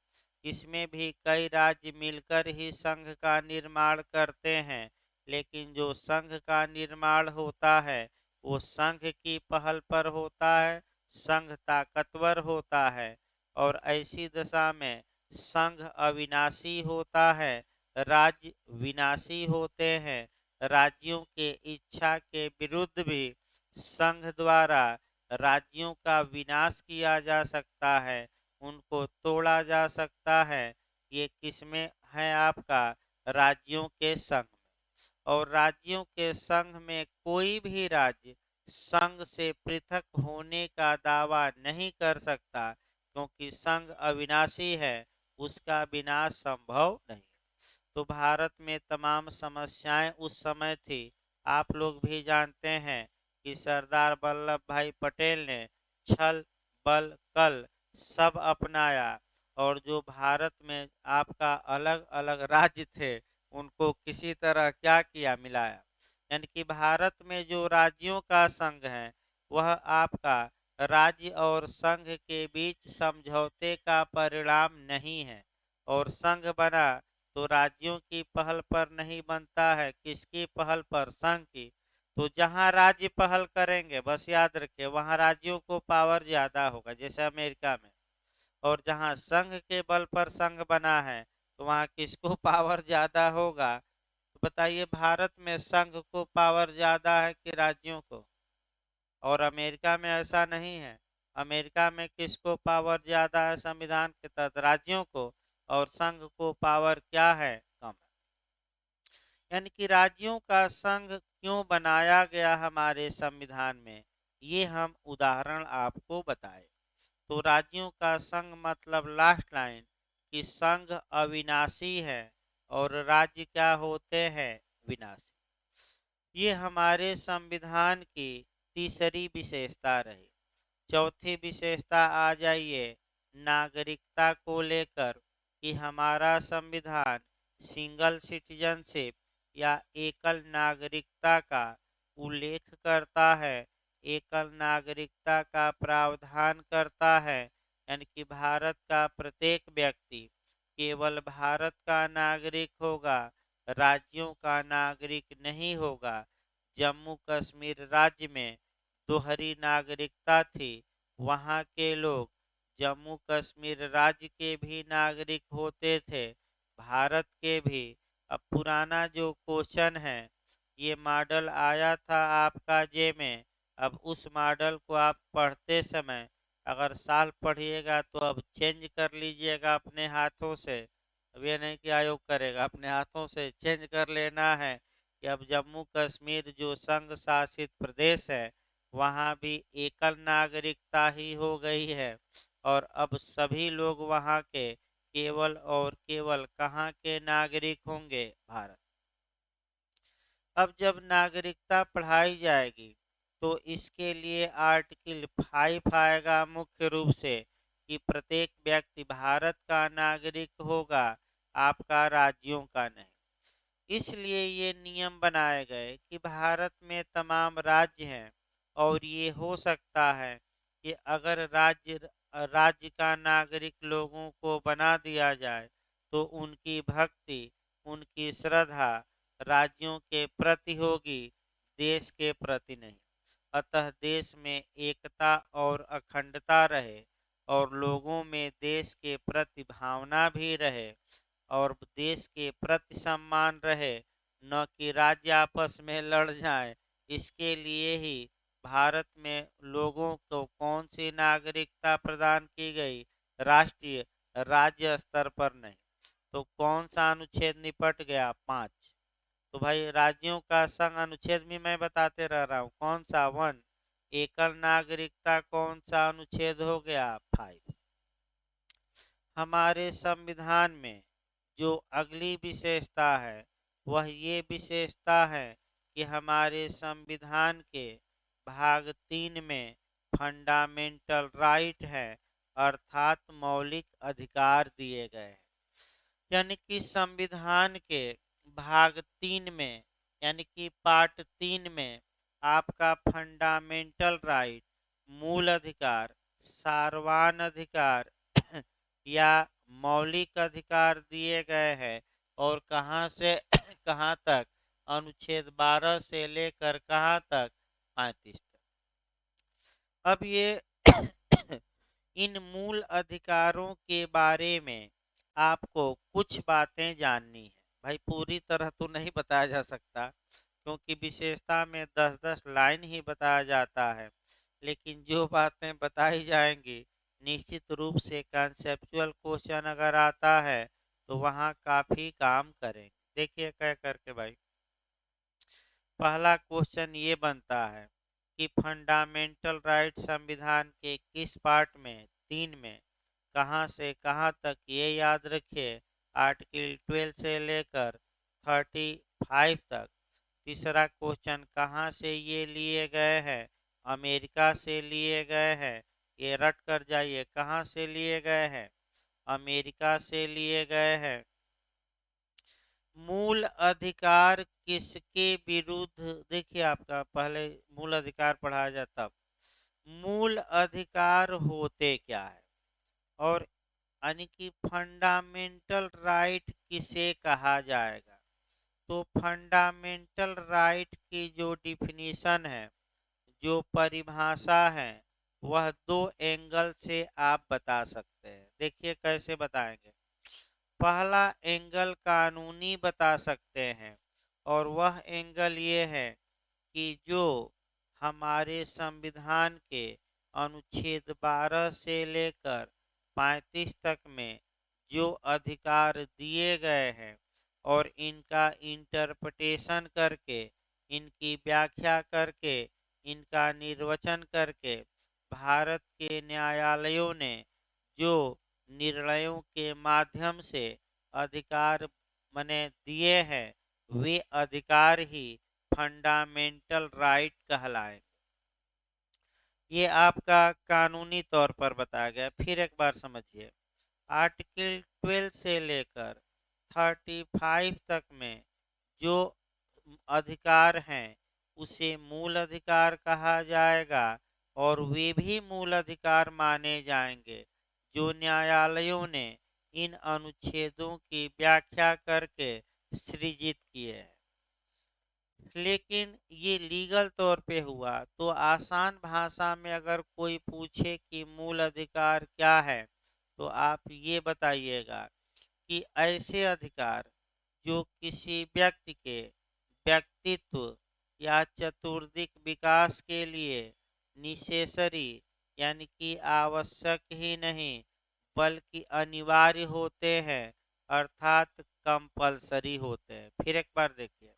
इसमें भी कई राज्य मिलकर ही संघ का निर्माण करते हैं, लेकिन जो संघ का निर्माण होता है वो संघ की पहल पर होता है, संघ ताकतवर होता है। और ऐसी दशा में संघ अविनाशी होता है, राज्य विनाशी होते हैं। राज्यों के इच्छा के विरुद्ध भी संघ द्वारा राज्यों का विनाश किया जा सकता है, उनको तोड़ा जा सकता है। ये किसमें है आपका राज्यों के संघ में। और राज्यों के संघ में कोई भी राज्य संघ से पृथक होने का दावा नहीं कर सकता, क्योंकि संघ अविनाशी है, उसका विनाश संभव नहीं। तो भारत में तमाम समस्याएं उस समय थी। आप लोग भी जानते हैं कि सरदार वल्लभ भाई पटेल ने छल बल कल सब अपनाया, और जो भारत में आपका अलग अलग राज्य थे उनको किसी तरह क्या किया, मिलाया। यानी कि भारत में जो राज्यों का संघ है वह आपका राज्य और संघ के बीच समझौते का परिणाम नहीं है। और संघ बना तो राज्यों की पहल पर नहीं बनता है, किसकी पहल पर, संघ की। तो जहां राज्य पहल करेंगे, बस याद रखिए, वहां राज्यों को पावर ज्यादा होगा, जैसे अमेरिका में। और जहां संघ के बल पर संघ बना है तो वहां किसको पावर ज्यादा होगा? तो बताइए, भारत में संघ को पावर ज्यादा है कि राज्यों को? और अमेरिका में ऐसा नहीं है। अमेरिका में किसको पावर ज्यादा है संविधान के तहत? राज्यों को। और संघ को पावर क्या है? कम है। यानी कि राज्यों का संघ क्यों बनाया गया हमारे संविधान में, ये हम उदाहरण आपको बताए। तो राज्यों का संघ मतलब लास्ट लाइन कि संघ अविनाशी है और राज्य क्या होते हैं? विनाशी। ये हमारे संविधान की तीसरी विशेषता रही। चौथी विशेषता आ जाइए नागरिकता को लेकर, कि हमारा संविधान सिंगल सिटीजनशिप या एकल नागरिकता का उल्लेख करता है, एकल नागरिकता का प्रावधान करता है। यानी कि भारत का प्रत्येक व्यक्ति केवल भारत का नागरिक होगा, राज्यों का नागरिक नहीं होगा। जम्मू कश्मीर राज्य में दोहरी नागरिकता थी, वहाँ के लोग जम्मू कश्मीर राज्य के भी नागरिक होते थे, भारत के भी। अब पुराना जो क्वेश्चन है, ये मॉडल आया था आपका जे में। अब उस मॉडल को आप पढ़ते समय अगर साल पढ़िएगा तो अब चेंज कर लीजिएगा अपने हाथों से। अब ये नहीं कि आयोग करेगा, अपने हाथों से चेंज कर लेना है कि अब जम्मू कश्मीर जो संघ शासित प्रदेश है वहाँ भी एकल नागरिकता ही हो गई है। और अब सभी लोग वहाँ के केवल और केवल कहाँ के नागरिक होंगे? भारत। अब जब नागरिकता पढ़ाई जाएगी तो इसके लिए आर्टिकल 5 आएगा मुख्य रूप से, कि प्रत्येक व्यक्ति भारत का नागरिक होगा, आपका राज्यों का नहीं। इसलिए ये नियम बनाए गए कि भारत में तमाम राज्य हैं, और ये हो सकता है कि अगर राज्य का नागरिक लोगों को बना दिया जाए तो उनकी भक्ति, उनकी श्रद्धा राज्यों के प्रति होगी, देश के प्रति नहीं। अतः देश में एकता और अखंडता रहे, और लोगों में देश के प्रति भावना भी रहे, और देश के प्रति सम्मान रहे, न कि राज्य आपस में लड़ जाए। इसके लिए ही भारत में लोगों को कौन सी नागरिकता प्रदान की गई? राष्ट्रीय, राज्य स्तर पर नहीं। तो कौन सा अनुच्छेद निपट गया? 5। तो भाई राज्यों का संघ अनुच्छेद भी मैं बताते रह रहा हूँ, कौन सा? 1। एकल नागरिकता कौन सा अनुच्छेद हो गया? 5। हमारे संविधान में जो अगली विशेषता है वह ये विशेषता है कि हमारे संविधान के भाग 3 में फंडामेंटल राइट है, अर्थात मौलिक अधिकार दिए गए हैं। यानी कि संविधान के भाग 3 में, यानी कि पार्ट 3 में आपका फंडामेंटल राइट, मूल अधिकार, सार्वभौम अधिकार या मौलिक अधिकार दिए गए हैं। और कहाँ से कहाँ तक? अनुच्छेद 12 से लेकर कहाँ तक? 35 तक। अब ये इन मूल अधिकारों के बारे में आपको कुछ बातें जाननी है। भाई पूरी तरह तो नहीं बताया जा सकता, क्योंकि विशेषता में 10-10 लाइन ही बताया जाता है। लेकिन जो बातें बताई जाएंगी, निश्चित रूप से कंसेप्चुअल क्वेश्चन अगर आता है तो वहाँ काफी काम करेंगे। देखिए क्या करके भाई, पहला क्वेश्चन ये बनता है कि फंडामेंटल राइट संविधान के किस पार्ट में, 3 में, कहाँ से कहाँ तक, ये याद रखिए, आर्टिकल 12 से लेकर 35 तक। तीसरा क्वेश्चन कहाँ से ये लिए गए हैं, अमेरिका से लिए गए हैं, ये रट कर जाइए, कहाँ से लिए गए हैं, अमेरिका से लिए गए हैं। मूल अधिकार किसके विरुद्ध, देखिए आपका पहले मूल अधिकार पढ़ाया जाता, तब मूल अधिकार होते क्या है, और यानी कि फंडामेंटल राइट किसे कहा जाएगा। तो फंडामेंटल राइट की जो डिफिनीशन है, जो परिभाषा है, वह 2 एंगल से आप बता सकते हैं। देखिए कैसे बताएंगे। पहला एंगल कानूनी बता सकते हैं, और वह एंगल ये है कि जो हमारे संविधान के अनुच्छेद 12 से लेकर 35 तक में जो अधिकार दिए गए हैं, और इनका इंटरप्रिटेशन करके, इनकी व्याख्या करके, इनका निर्वचन करके भारत के न्यायालयों ने जो निर्णयों के माध्यम से अधिकार मने दिए हैं, वे अधिकार ही फंडामेंटल राइट कहलाएंगे। ये आपका कानूनी तौर पर बताया गया। फिर एक बार समझिए, आर्टिकल 12 से लेकर 35 तक में जो अधिकार हैं, उसे मूल अधिकार कहा जाएगा, और वे भी मूल अधिकार माने जाएंगे जो न्यायालयों ने इन अनुच्छेदों की व्याख्या करके सृजित किए हैं। लेकिन ये लीगल तौर पे हुआ, तो आसान भाषा में अगर कोई पूछे कि मूल अधिकार क्या है, तो आप ये बताइएगा कि ऐसे अधिकार जो किसी व्यक्ति के व्यक्तित्व या चतुर्दिक विकास के लिए निसेसरी, यानी कि आवश्यक ही नहीं बल्कि अनिवार्य होते हैं, अर्थात कंपलसरी होते हैं। फिर एक बार देखिए,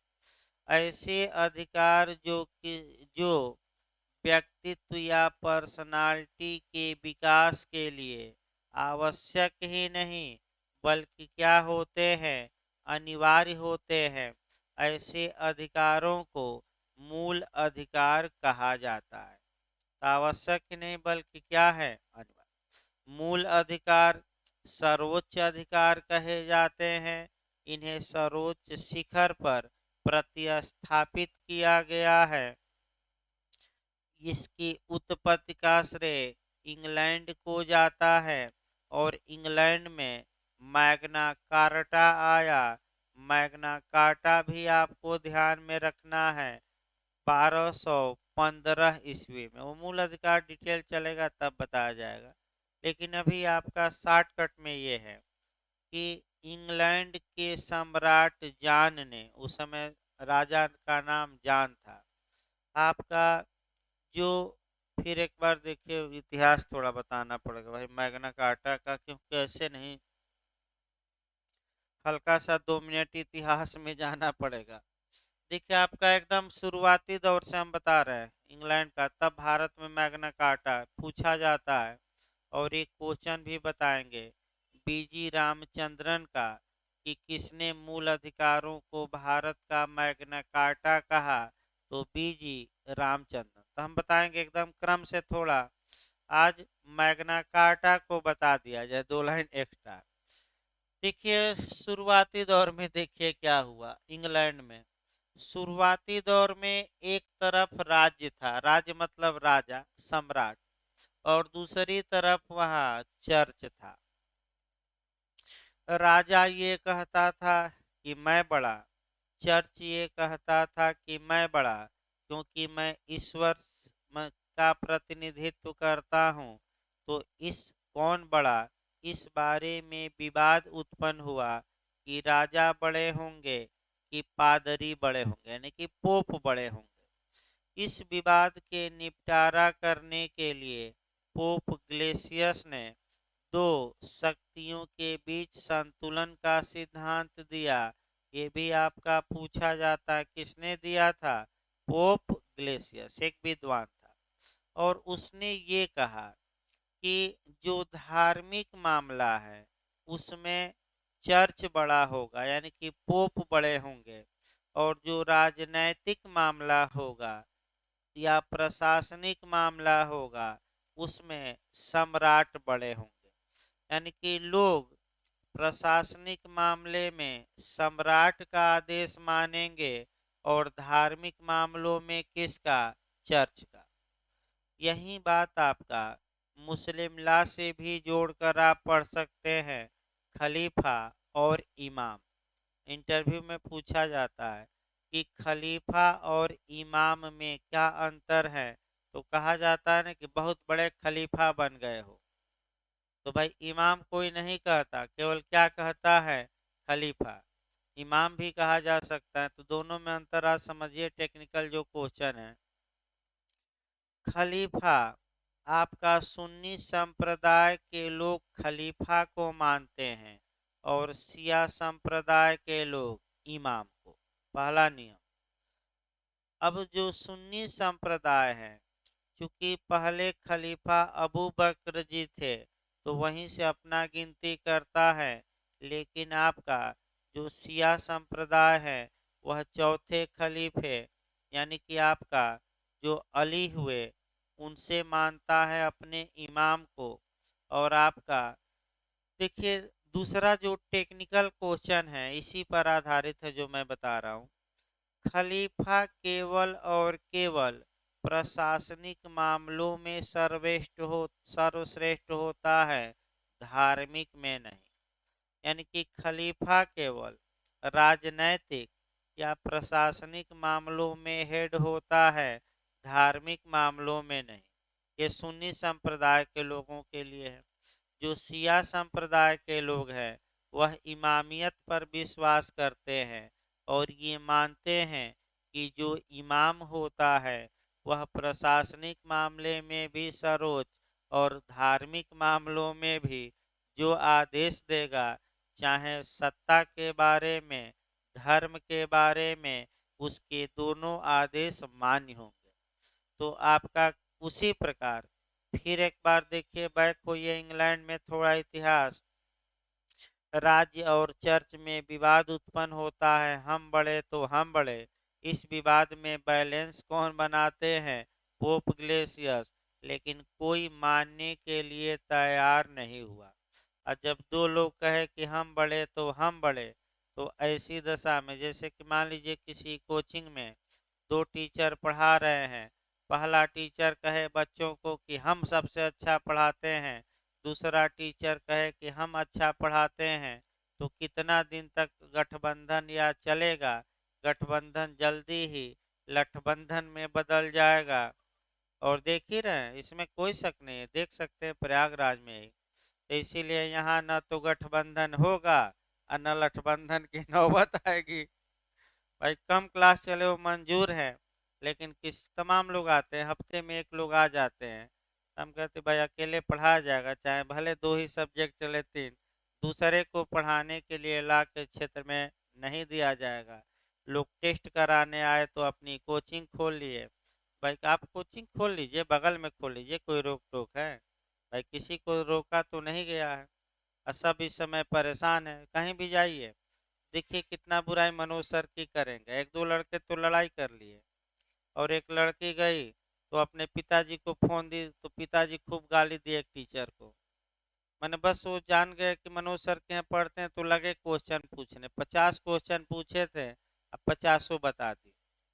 ऐसे अधिकार जो व्यक्तित्व या पर्सनालिटी के विकास के लिए आवश्यक ही नहीं बल्कि क्या होते हैं, अनिवार्य होते हैं, ऐसे अधिकारों को मूल अधिकार कहा जाता है। तो आवश्यक ही नहीं बल्कि क्या है, अनिवार्य। मूल अधिकार सर्वोच्च अधिकार कहे जाते हैं। इन्हें सर्वोच्च शिखर पर प्रतिस्थापित किया गया है। इसकी उत्पत्ति का श्रेय इंग्लैंड को जाता है, और इंग्लैंड में मैग्ना कार्टा आया। मैग्ना कार्टा भी आपको ध्यान में रखना है 1215 ईस्वी में। वो मूल अधिकार डिटेल चलेगा तब बताया जाएगा, लेकिन अभी आपका शॉर्टकट में ये है कि इंग्लैंड के सम्राट जॉन ने, उस समय राजा का नाम जॉन था आपका, जो, फिर एक बार देखिए इतिहास थोड़ा बताना पड़ेगा भाई मैग्ना कार्टा का, क्योंकि ऐसे नहीं, हल्का सा 2 मिनट इतिहास में जाना पड़ेगा। देखिए आपका एकदम शुरुआती दौर से हम बता रहे हैं इंग्लैंड का, तब भारत में मैग्ना कार्टा पूछा जाता है। और एक क्वेश्चन भी बताएंगे बीजी रामचंद्रन का, कि किसने मूल अधिकारों को भारत का मैग्ना कार्टा कहा। तो बीजी रामचंद्रन। तो हम बताएंगे एकदम क्रम से थोड़ा, आज मैग्ना कार्टा को बता दिया जाए 2 लाइन एक्स्ट्रा। देखिए शुरुआती दौर में देखिए क्या हुआ इंग्लैंड में। शुरुआती दौर में एक तरफ राज्य था, राज्य मतलब राजा सम्राट, और दूसरी तरफ वहाँ चर्च था। राजा ये कहता था कि मैं बड़ा, चर्च ये कहता था कि मैं बड़ा, क्योंकि मैं ईश्वर का प्रतिनिधित्व करता हूँ। तो इस कौन बड़ा, इस बारे में विवाद उत्पन्न हुआ कि राजा बड़े होंगे कि पादरी बड़े होंगे, यानी कि पोप बड़े होंगे। इस विवाद के निपटारा करने के लिए पोप ग्लेसियस ने दो शक्तियों के बीच संतुलन का सिद्धांत दिया। ये भी आपका पूछा जाता है, किसने दिया था? पोप ग्लेसियस, एक विद्वान था। और उसने ये कहा कि जो धार्मिक मामला है उसमें चर्च बड़ा होगा, यानी कि पोप बड़े होंगे, और जो राजनैतिक मामला होगा या प्रशासनिक मामला होगा उसमें सम्राट बड़े होंगे। यानी कि लोग प्रशासनिक मामले में सम्राट का आदेश मानेंगे और धार्मिक मामलों में किसका? चर्च का। यही बात आपका मुस्लिम लॉ से भी जोड़कर आप पढ़ सकते हैं, खलीफा और इमाम। इंटरव्यू में पूछा जाता है कि खलीफा और इमाम में क्या अंतर है, तो कहा जाता है ना कि बहुत बड़े खलीफा बन गए हो। तो भाई इमाम कोई नहीं कहता, केवल क्या कहता है? खलीफा। इमाम भी कहा जा सकता है। तो दोनों में अंतर आज समझिए, टेक्निकल जो क्वेश्चन है। खलीफा, आपका सुन्नी संप्रदाय के लोग खलीफा को मानते हैं और शिया संप्रदाय के लोग इमाम को। पहला नियम। अब जो सुन्नी संप्रदाय है, चूंकि पहले खलीफा अबू बकर जी थे तो वहीं से अपना गिनती करता है, लेकिन आपका जो शिया संप्रदाय है वह चौथे खलीफे यानी कि आपका जो अली हुए उनसे मानता है अपने इमाम को। और आपका देखिए, दूसरा जो टेक्निकल क्वेश्चन है इसी पर आधारित है जो मैं बता रहा हूँ। खलीफा केवल और केवल प्रशासनिक मामलों में सर्वश्रेष्ठ होता है, धार्मिक में नहीं। यानी कि खलीफा केवल राजनैतिक या प्रशासनिक मामलों में हेड होता है, धार्मिक मामलों में नहीं। ये सुन्नी संप्रदाय के लोगों के लिए है। जो शिया संप्रदाय के लोग हैं वह इमामियत पर विश्वास करते हैं और ये मानते हैं कि जो इमाम होता है वह प्रशासनिक मामले में भी सर्वोच्च और धार्मिक मामलों में भी जो आदेश देगा, चाहे सत्ता के बारे में, धर्म के बारे में, उसके दोनों आदेश मान्य होंगे। तो आपका उसी प्रकार फिर एक बार देखिए, बैक होइए इंग्लैंड में थोड़ा इतिहास। राज्य और चर्च में विवाद उत्पन्न होता है, हम बड़े तो हम बड़े। इस विवाद में बैलेंस कौन बनाते हैं? पोप ग्लेसियस। लेकिन कोई मानने के लिए तैयार नहीं हुआ। और जब दो लोग कहे कि हम बड़े तो हम बड़े, तो ऐसी दशा में जैसे कि मान लीजिए किसी कोचिंग में दो टीचर पढ़ा रहे हैं। पहला टीचर कहे बच्चों को कि हम सबसे अच्छा पढ़ाते हैं, दूसरा टीचर कहे कि हम अच्छा पढ़ाते हैं, तो कितना दिन तक गठबंधन या चलेगा? गठबंधन जल्दी ही लठबंधन में बदल जाएगा। और देख ही रहे हैं, इसमें कोई शक नहीं है, देख सकते हैं प्रयागराज में ही। तो इसीलिए यहाँ न तो गठबंधन होगा और न लठबंधन की नौबत आएगी। भाई कम क्लास चले वो मंजूर है, लेकिन किस तमाम लोग आते हैं, हफ्ते में एक लोग आ जाते हैं। हम कहते भाई अकेले पढ़ाया जाएगा, चाहे भले दो ही सब्जेक्ट चले, तीन, दूसरे को पढ़ाने के लिए ला के क्षेत्र में नहीं दिया जाएगा। लोग टेस्ट कराने आए तो अपनी कोचिंग खोल लिए। भाई आप कोचिंग खोल लीजिए, बगल में खोल लीजिए, कोई रोक टोक है? भाई किसी को रोका तो नहीं गया है। और सब इस समय परेशान है, कहीं भी जाइए देखिए कितना बुराई मनोज सर की करेंगे। एक दो लड़के तो लड़ाई कर लिए, और एक लड़की गई तो अपने पिताजी को फोन दी तो पिताजी खूब गाली दिए एक टीचर को। मैंने बस वो जान गए कि मनोज सर के यहाँ पढ़ते हैं, तो लगे क्वेश्चन पूछने। 50 क्वेश्चन पूछे थे, अब 50 बता दी।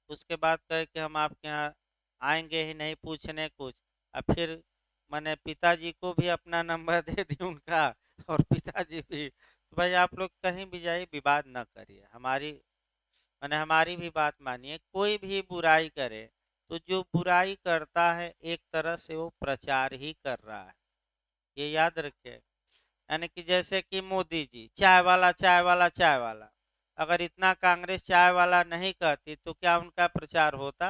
उसके बाद कहे कि हम आपके यहाँ आएंगे ही नहीं पूछने कुछ। अब फिर मैंने पिताजी को भी अपना नंबर दे दी उनका, और पिताजी भी। तो भाई आप लोग कहीं भी जाइए, विवाद न करिए, हमारी भी बात मानिए। कोई भी बुराई करे तो जो बुराई करता है एक तरह से वो प्रचार ही कर रहा है, ये याद रखिए। यानी कि जैसे कि मोदी जी चाय वाला चाय वाला चाय वाला, अगर इतना कांग्रेस चाय वाला नहीं कहती तो क्या उनका प्रचार होता?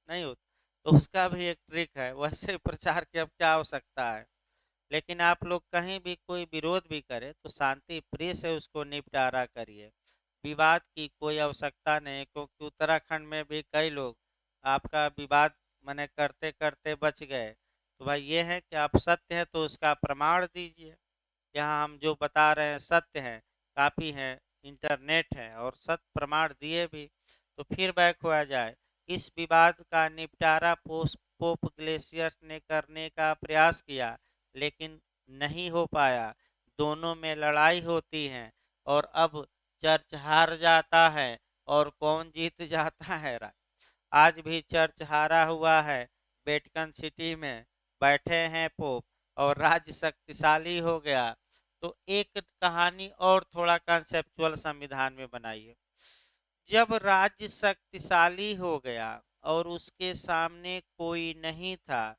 नहीं होता। तो उसका भी एक ट्रिक है, वैसे प्रचार की अब क्या आवश्यकता है। लेकिन आप लोग कहीं भी कोई विरोध भी करे तो शांति प्रिय से उसको निपटारा करिए। विवाद की कोई आवश्यकता नहीं, क्योंकि उत्तराखंड में भी कई लोग आपका विवाद मने करते करते बच गए। तो भाई ये है कि आप सत्य है तो उसका प्रमाण दीजिए। यहाँ हम जो बता रहे हैं सत्य है, काफ़ी है, इंटरनेट है और सत्य प्रमाण दिए भी। तो फिर बैक हुआ जाए। इस विवाद का निपटारा पोप ग्लेशियर ने करने का प्रयास किया, लेकिन नहीं हो पाया। दोनों में लड़ाई होती है और अब चर्च हार जाता है और कौन जीत जाता है। आज भी चर्च हारा हुआ है। वेटिकन सिटी में बैठे हैं पोप और राज्य शक्तिशाली हो गया। तो एक कहानी और थोड़ा कंसेप्चुअल संविधान में बनाइए। जब राज्य शक्तिशाली हो गया और उसके सामने कोई नहीं था,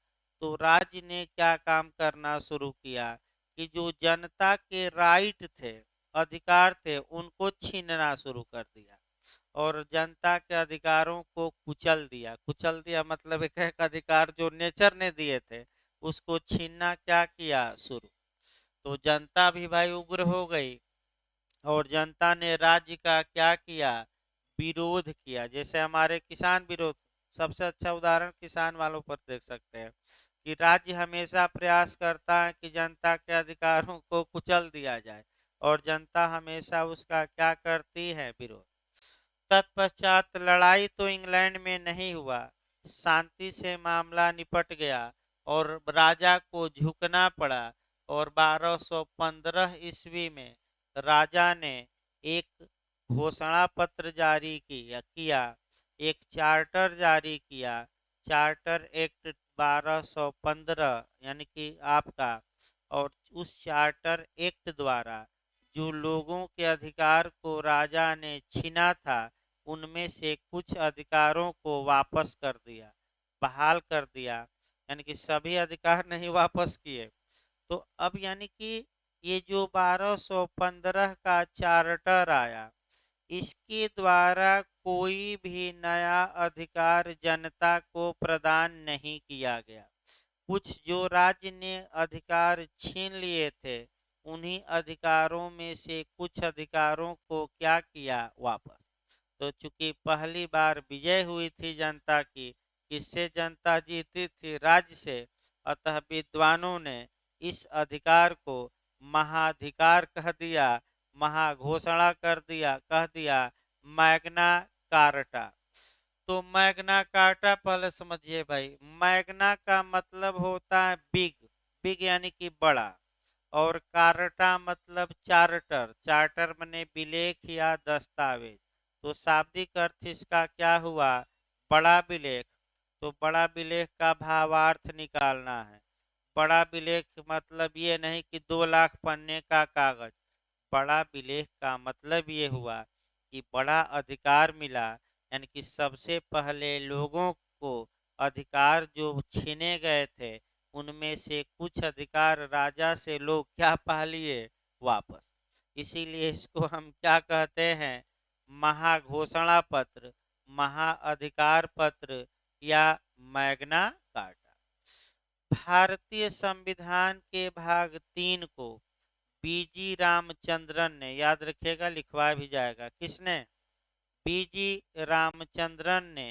तो राज्य ने क्या काम करना शुरू किया कि जो जनता के राइट थे, अधिकार थे, उनको छीनना शुरू कर दिया और जनता के अधिकारों को कुचल दिया। कुचल दिया मतलब एक एक अधिकार जो नेचर ने दिए थे उसको छीनना क्या किया शुरू। तो जनता भी भाई उग्र हो गई और जनता ने राज्य का क्या किया, विरोध किया। जैसे हमारे किसान विरोध, सबसे अच्छा उदाहरण किसान वालों पर देख सकते हैं कि राज्य हमेशा प्रयास करता है कि जनता के अधिकारों को कुचल दिया जाए और जनता हमेशा उसका क्या करती है, विरोध। तत्पश्चात लड़ाई तो इंग्लैंड में नहीं हुआ, शांति से मामला निपट गया और राजा को झुकना पड़ा। और 1215 ईस्वी में राजा ने एक घोषणा पत्र जारी किया, एक चार्टर जारी किया, चार्टर एक्ट 1215 यानी कि आपका। और उस चार्टर एक्ट द्वारा जो लोगों के अधिकार को राजा ने छीना था, उनमें से कुछ अधिकारों को वापस कर दिया, बहाल कर दिया। यानी कि सभी अधिकार नहीं वापस किए। तो अब यानी कि ये जो 1215 का चार्टर आया, इसके द्वारा कोई भी नया अधिकार जनता को प्रदान नहीं किया गया। कुछ जो राज्य ने अधिकार छीन लिए थे, उन्हीं अधिकारों में से कुछ अधिकारों को क्या किया, वापस। तो चूंकि पहली बार विजय हुई थी जनता की, किससे जनता जीती थी, राज्य से, अतः विद्वानों ने इस अधिकार को महाधिकार कह दिया, महाघोषणा कर दिया, कह दिया मैग्ना कार्टा। तो मैग्ना कार्टा पहले समझिए भाई। मैग्ना का मतलब होता है बिग, बिग यानी कि बड़ा, और कार्टा मतलब चार्टर, चार्टर माने विलेख या दस्तावेज। तो शाब्दिक अर्थ इसका क्या हुआ, बड़ा विलेख। तो बड़ा विलेख का भावार्थ निकालना है। बड़ा विलेख मतलब ये नहीं कि 2 लाख पन्ने का कागज। बड़ा विलेख का मतलब ये हुआ कि बड़ा अधिकार मिला। यानी कि सबसे पहले लोगों को अधिकार जो छीने गए थे, उनमें से कुछ अधिकार राजा से लोग क्या पा लिए, वापस। इसीलिए इसको हम क्या कहते हैं, महाघोषणा पत्र, महाअधिकार पत्र या मैग्ना कार्टा। भारतीय संविधान के भाग 3 को बीजी रामचंद्रन ने, याद रखिएगा लिखवा भी जाएगा, किसने, बीजी रामचंद्रन ने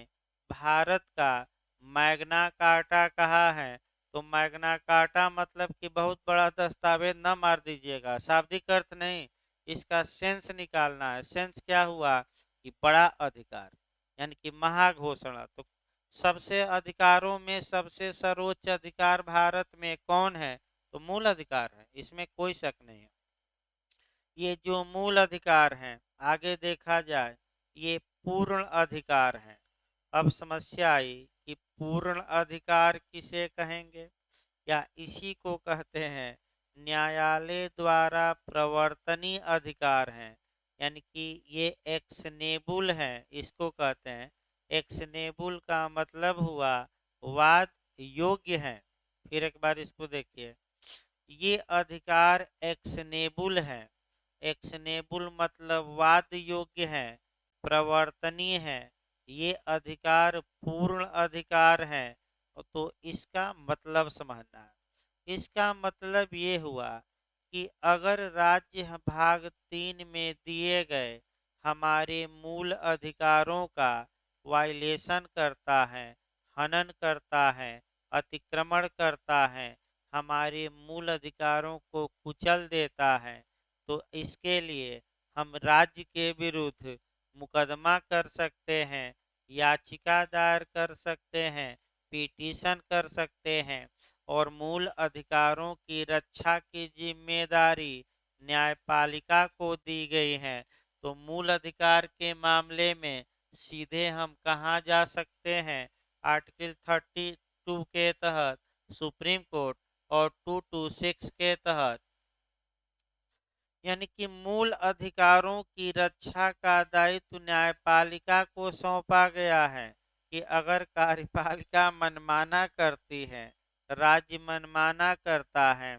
भारत का मैग्ना कार्टा कहा है। तो मैग्ना कार्टा मतलब कि बहुत बड़ा दस्तावेज, न मार दीजिएगा, शाब्दिक अर्थ नहीं, इसका सेंस निकालना है। सेंस क्या हुआ कि बड़ा अधिकार, यानी कि महाघोषणा। तो सबसे अधिकारों में सबसे सर्वोच्च अधिकार भारत में कौन है, तो मूल अधिकार है, इसमें कोई शक नहीं है। ये जो मूल अधिकार हैं, आगे देखा जाए, ये पूर्ण अधिकार हैं। अब समस्या आई कि पूर्ण अधिकार किसे कहेंगे, या इसी को कहते हैं न्यायालय द्वारा प्रवर्तनीय अधिकार हैं। यानी कि ये एक्शनेबल हैं, इसको कहते हैं। एक्शनेबल का मतलब हुआ वाद योग्य है। फिर एक बार इसको देखिए, ये अधिकार एक्शनेबल है। एक्शनेबल मतलब वाद योग्य है, प्रवर्तनीय है। ये अधिकार पूर्ण अधिकार है। तो इसका मतलब समझना है। इसका मतलब ये हुआ कि अगर राज्य भाग 3 में दिए गए हमारे मूल अधिकारों का वायलेशन करता है, हनन करता है, अतिक्रमण करता है, हमारे मूल अधिकारों को कुचल देता है, तो इसके लिए हम राज्य के विरुद्ध मुकदमा कर सकते हैं, याचिका दायर कर सकते हैं, पिटीशन कर सकते हैं और मूल अधिकारों की रक्षा की जिम्मेदारी न्यायपालिका को दी गई है। तो मूल अधिकार के मामले में सीधे हम कहाँ जा सकते हैं? आर्टिकल 32 के तहत सुप्रीम कोर्ट और 226 के तहत, यानी कि मूल अधिकारों की रक्षा का दायित्व न्यायपालिका को सौंपा गया है कि अगर कार्यपालिका मनमाना करती है, राज्य मनमाना करता है,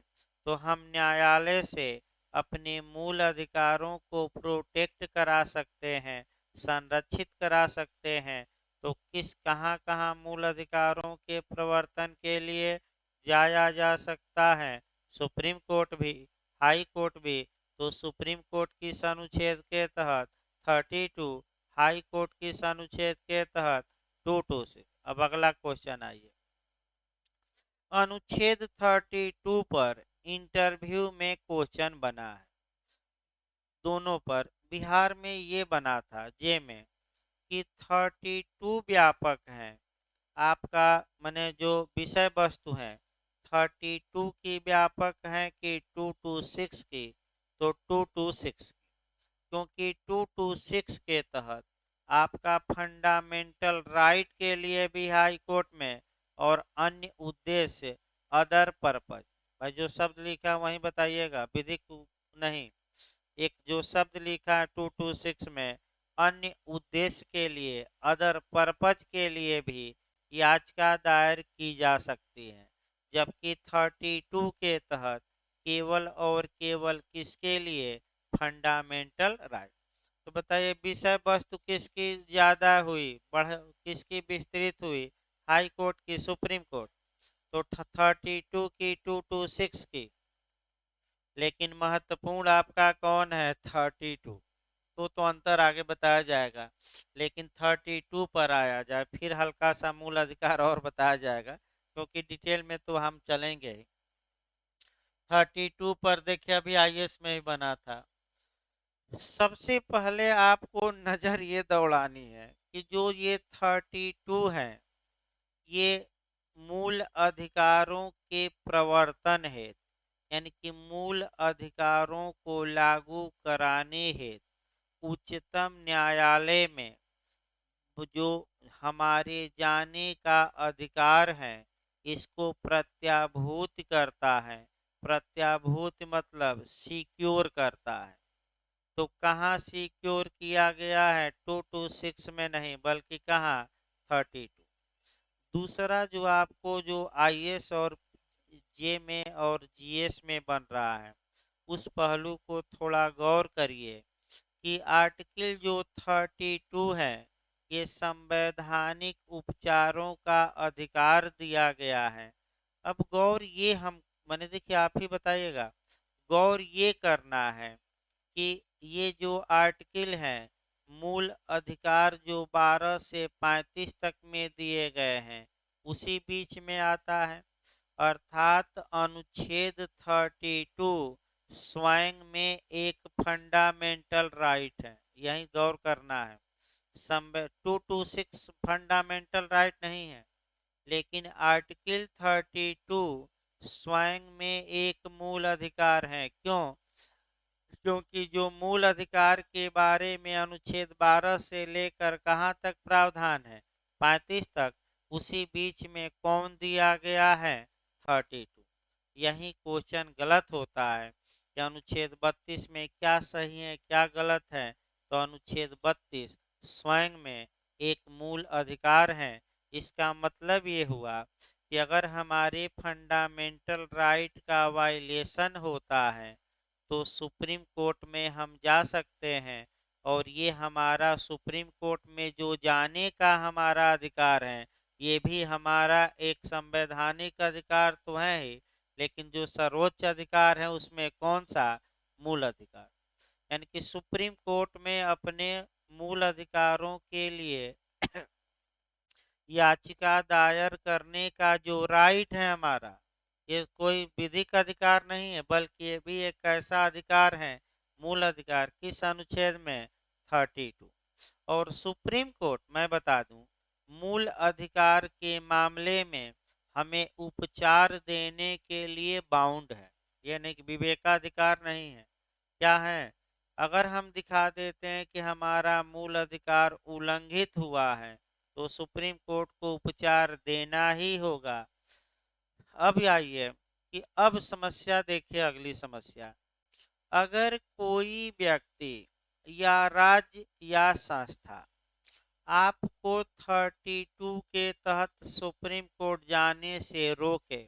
तो हम न्यायालय से अपने मूल अधिकारों को प्रोटेक्ट करा सकते हैं, संरक्षित करा सकते हैं। तो किस कहाँ कहाँ मूल अधिकारों के प्रवर्तन के लिए जाया जा सकता है? सुप्रीम कोर्ट भी, हाई कोर्ट भी। तो सुप्रीम कोर्ट की अनुच्छेद के तहत 32, हाई कोर्ट की अनुच्छेद के तहत 226। अब अगला क्वेश्चन आइए। अनुच्छेद 32 पर इंटरव्यू में क्वेश्चन बना है, दोनों पर। बिहार में ये बना था जे में कि 32 व्यापक है, आपका माने जो विषय वस्तु है 32 की व्यापक है कि 226 की? तो 226, क्योंकि 226 के तहत आपका फंडामेंटल राइट के लिए भी हाई कोर्ट में और अन्य उद्देश्य, अदर पर्पज, भाई जो शब्द लिखा है वही बताइएगा, विधिक नहीं। एक जो शब्द लिखा है 226 में, अन्य उद्देश्य के लिए, अदर पर्पज के लिए भी याचिका दायर की जा सकती है। जबकि 32 के तहत केवल और केवल किसके लिए? Fundamental right. तो बताइए विषय वस्तु किसकी ज्यादा हुई, बढ़ किसकी विस्तृत हुई? हाई कोर्ट की, सुप्रीम कोर्ट? तो 32 की, 226 की। लेकिन महत्वपूर्ण आपका कौन है? 32। तो अंतर आगे बताया जाएगा, लेकिन 32 पर आया जाए, फिर हल्का सा मूल अधिकार और बताया जाएगा, क्योंकि डिटेल में तो हम चलेंगे ही। 32 पर देखिए अभी आईएएस में ही बना था। सबसे पहले आपको नजर ये दौड़ानी है कि जो ये 32 है, ये मूल अधिकारों के प्रवर्तन हेतु, यानी कि मूल अधिकारों को लागू कराने हेतु उच्चतम न्यायालय में जो हमारे जाने का अधिकार है, इसको प्रत्याभूत करता है। प्रत्याभूत मतलब सिक्योर करता है। तो कहाँ सिक्योर किया गया है? 226 में नहीं, बल्कि कहाँ? 32। दूसरा जो आपको जो आईएएस और जे में और जीएस में बन रहा है, उस पहलू को थोड़ा गौर करिए कि आर्टिकल जो 32 है, ये संवैधानिक उपचारों का अधिकार दिया गया है। अब गौर ये हम मैंने देखिए आप ही बताइएगा, गौर ये करना है कि ये जो आर्टिकल है, मूल अधिकार जो 12 से 35 तक में दिए गए हैं, उसी बीच में आता है। अर्थात अनुच्छेद 32 स्वयं में एक फंडामेंटल राइट है, यही गौर करना है। 226 फंडामेंटल राइट नहीं है, लेकिन आर्टिकल 32 स्वयं में एक मूल अधिकार है। क्यों? क्योंकि जो मूल अधिकार के बारे में अनुच्छेद 12 से लेकर कहाँ तक प्रावधान है? 35 तक। उसी बीच में कौन दिया गया है? 32। यही क्वेश्चन गलत होता है कि अनुच्छेद 32 में क्या सही है क्या गलत है। तो अनुच्छेद 32 स्वयं में एक मूल अधिकार है। इसका मतलब ये हुआ कि अगर हमारे फंडामेंटल राइट का वायलेशन होता है, तो सुप्रीम कोर्ट में हम जा सकते हैं, और ये हमारा सुप्रीम कोर्ट में जो जाने का हमारा अधिकार है, ये भी हमारा एक संवैधानिक अधिकार तो है ही, लेकिन जो सर्वोच्च अधिकार है उसमें कौन सा? मूल अधिकार। यानी कि सुप्रीम कोर्ट में अपने मूल अधिकारों के लिए याचिका दायर करने का जो राइट है हमारा, ये कोई विधिक अधिकार नहीं है, बल्कि ये भी एक ऐसा अधिकार है, मूल अधिकार। किस अनुच्छेद में? 32। और सुप्रीम कोर्ट, मैं बता दूं, मूल अधिकार के मामले में हमें उपचार देने के लिए बाउंड है। ये नहीं कि विवेकाधिकार नहीं है। क्या है? अगर हम दिखा देते हैं कि हमारा मूल अधिकार उल्लंघित हुआ है तो सुप्रीम कोर्ट को उपचार देना ही होगा। अब आइए कि अब समस्या देखिए, अगली समस्या। अगर कोई व्यक्ति या राज्य या संस्था आपको 32 के तहत सुप्रीम कोर्ट जाने से रोके,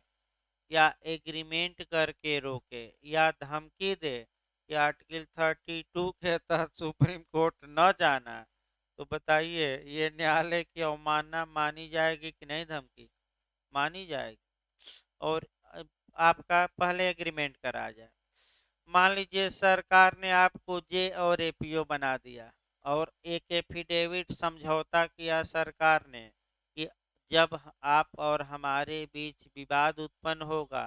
या एग्रीमेंट करके रोके, या धमकी दे कि आर्टिकल 32 के तहत सुप्रीम कोर्ट न जाना, तो बताइए ये न्यायालय की अवमानना मानी जाएगी कि नहीं? धमकी मानी जाएगी। और आपका पहले एग्रीमेंट करा जाए। मान लीजिए सरकार ने आपको जे और एपीओ बना दिया और एक एफिडेविट समझौता किया सरकार ने कि जब आप और हमारे बीच विवाद उत्पन्न होगा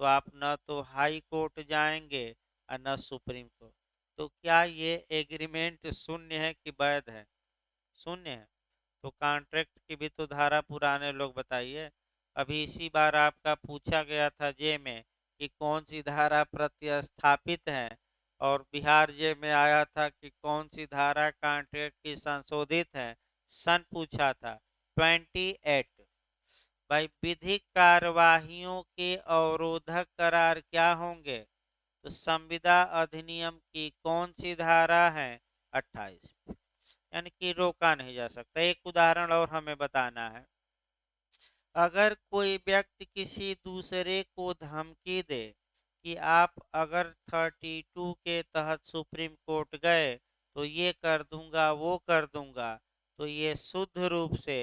तो आप न तो हाई कोर्ट जाएंगे और न सुप्रीम कोर्ट। तो क्या ये एग्रीमेंट शून्य है कि वैध है? शून्य है। तो कॉन्ट्रैक्ट की भी तो धारा पुराने लोग बताइए। अभी इसी बार आपका पूछा गया था जे में कि कौन सी धारा प्रतिस्थापित है, और बिहार जे में आया था कि कौन सी धारा कॉन्ट्रैक्ट की संशोधित है। सन पूछा था 28। भाई, विधिक कार्यवाहियों के अवरोधक करार क्या होंगे? तो संविदा अधिनियम की कौन सी धारा है? 28। यानी कि रोका नहीं जा सकता। एक उदाहरण और हमें बताना है। अगर कोई व्यक्ति किसी दूसरे को धमकी दे कि आप अगर 32 के तहत सुप्रीम कोर्ट गए तो ये कर दूंगा वो कर दूंगा, तो ये शुद्ध रूप से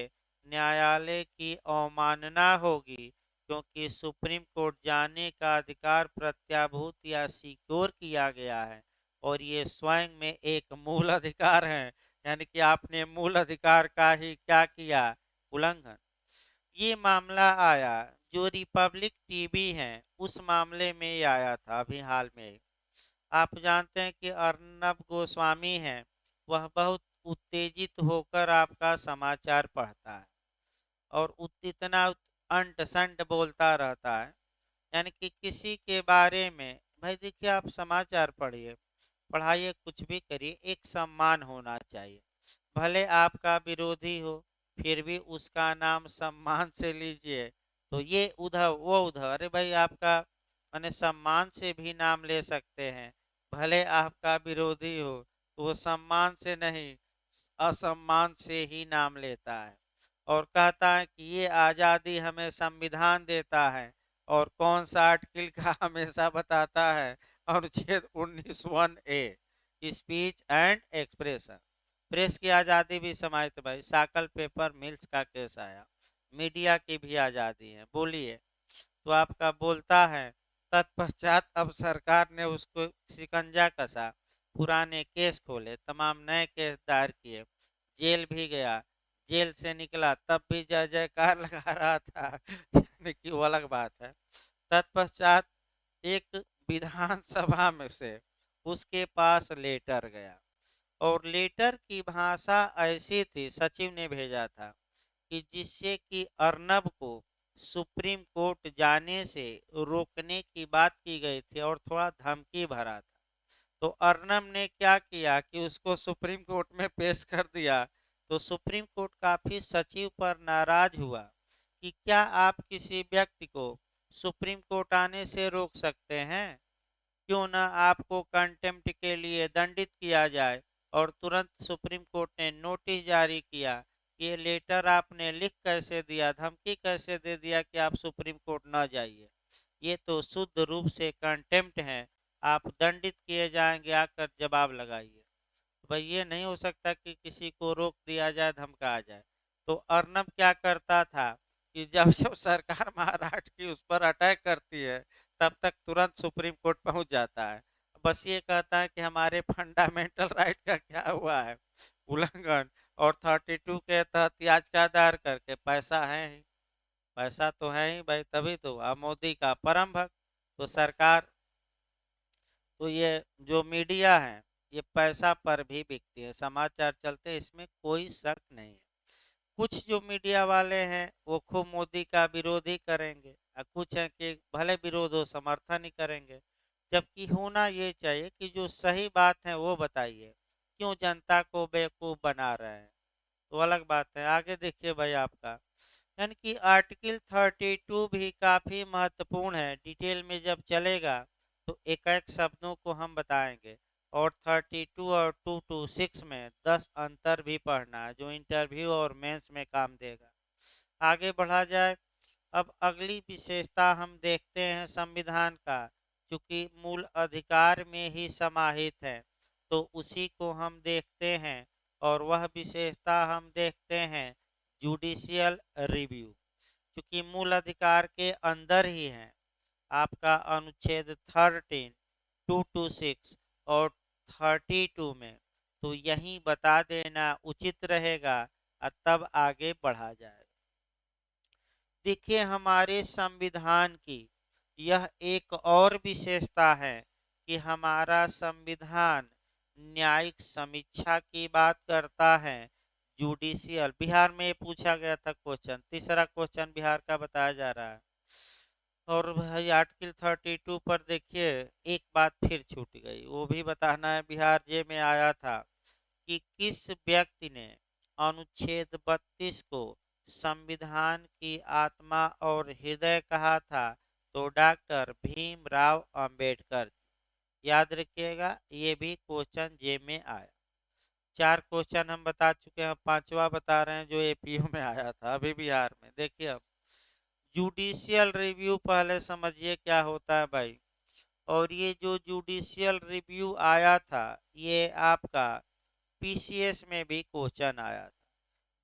न्यायालय की अवमानना होगी, क्योंकि सुप्रीम कोर्ट जाने का अधिकार प्रत्याभूत या सिक्योर किया गया है और ये स्वयं में एक मूल अधिकार है। यानी कि आपने मूल अधिकार का ही क्या किया? उल्लंघन। ये मामला आया जो रिपब्लिक टीवी है, उस मामले में ये आया था अभी हाल में। आप जानते हैं कि अर्नब गोस्वामी है, वह बहुत उत्तेजित होकर आपका समाचार पढ़ता है और इतना अंट संट बोलता रहता है। यानी कि किसी के बारे में, भाई देखिए आप समाचार पढ़िए, पढ़ाइए, कुछ भी करिए, एक सम्मान होना चाहिए। भले आपका विरोधी हो, फिर भी उसका नाम सम्मान से लीजिए। तो ये उधर वो उधर, अरे भाई आपका माने सम्मान से भी नाम ले सकते हैं। भले आपका विरोधी हो तो वो सम्मान से नहीं, असम्मान से ही नाम लेता है और कहता है कि ये आज़ादी हमें संविधान देता है। और कौन सा आर्टिकल का हमेशा बताता है? अनुच्छेद 19(1)(a), speech and expression. Press की आज़ादी भी समाहित। भाई साकल पेपर मिल्स का केस आया, मीडिया की भी आज़ादी है, बोलिए। तो आपका बोलता है, तत्पश्चात अब सरकार ने उसको शिकंजा कसा, पुराने केस खोले, तमाम नए केस दायर किए, जेल भी गया, जेल से निकला तब भी जय जयकार लगा रहा था यानी कि वो अलग बात है। तत्पश्चात एक विधानसभा में से उसके पास लेटर गया और लेटर की भाषा ऐसी थी, सचिव ने भेजा था कि जिससे कि अर्नब को सुप्रीम कोर्ट जाने से रोकने की बात की गई थी और थोड़ा धमकी भरा था। तो अर्नब ने क्या किया कि उसको सुप्रीम कोर्ट में पेश कर दिया। तो सुप्रीम कोर्ट काफी सचिव पर नाराज हुआ कि क्या आप किसी व्यक्ति को सुप्रीम कोर्ट आने से रोक सकते हैं? क्यों न आपको कंटेम्प्ट के लिए दंडित किया जाए। और तुरंत सुप्रीम कोर्ट ने नोटिस जारी किया कि ये लेटर आपने लिख कैसे दिया, धमकी कैसे दे दिया कि आप सुप्रीम कोर्ट न जाइए, ये तो शुद्ध रूप से कंटेम्प्ट है, आप दंडित किए जाएंगे, आकर जवाब लगाइए। भाई ये नहीं हो सकता कि किसी को रोक दिया जाए, धमकाया जाए। तो अर्नब क्या करता था कि जब जब सरकार महाराष्ट्र की उस पर अटैक करती है तब तक तुरंत सुप्रीम कोर्ट पहुंच जाता है। बस ये कहता है कि हमारे फंडामेंटल राइट का क्या हुआ है उल्लंघन, और 32 के तहत याचिका दायर करके पैसा है ही, पैसा तो है ही भाई, तभी तो अब मोदी का परम भक्त। तो सरकार, तो ये जो मीडिया है ये पैसा पर भी बिकती है, समाचार चलते हैं, इसमें कोई शक नहीं है। कुछ जो मीडिया वाले हैं वो खूब मोदी का विरोध ही करेंगे, और कुछ हैं कि भले विरोध हो समर्थन ही करेंगे। जबकि होना ये चाहिए कि जो सही बात है वो बताइए, क्यों जनता को बेवकूफ बना रहे हैं, तो अलग बात है। आगे देखिए भाई आपका, यानी कि आर्टिकल 32 भी काफी महत्वपूर्ण है, डिटेल में जब चलेगा तो एक एक शब्दों को हम बताएंगे। और 32 और 226 में 10 अंतर भी पढ़ना है जो इंटरव्यू और मेंस में काम देगा। आगे बढ़ा जाए, अब अगली विशेषता हम देखते हैं संविधान का, चूंकि मूल अधिकार में ही समाहित है तो उसी को हम देखते हैं। और वह विशेषता हम देखते हैं जुडिशियल रिव्यू, क्योंकि मूल अधिकार के अंदर ही है आपका अनुच्छेद 13, 226 और 32 में, तो यही बता देना उचित रहेगा और तब आगे बढ़ा जाएगा। देखिए हमारे संविधान की यह एक और विशेषता है कि हमारा संविधान न्यायिक समीक्षा की बात करता है। जुडिशियल, बिहार में पूछा गया था क्वेश्चन, तीसरा क्वेश्चन बिहार का बताया जा रहा है। और भाई आर्टिकल 32 पर देखिए एक बात फिर छूट गई, वो भी बताना है, बिहार जे में आया था कि किस व्यक्ति ने अनुच्छेद 32 को संविधान की आत्मा और हृदय कहा था, तो डॉक्टर भीमराव अंबेडकर। याद रखिएगा ये भी क्वेश्चन जे में आया। चार क्वेश्चन हम बता चुके हैं, पांचवा बता रहे हैं जो एपीयू में आया था अभी बिहार में। देखिए अब जुडिशियल रिव्यू पहले समझिए क्या होता है भाई। और ये जो जुडिशियल रिव्यू आया था ये आपका पीसीएस में भी क्वेश्चन आया था।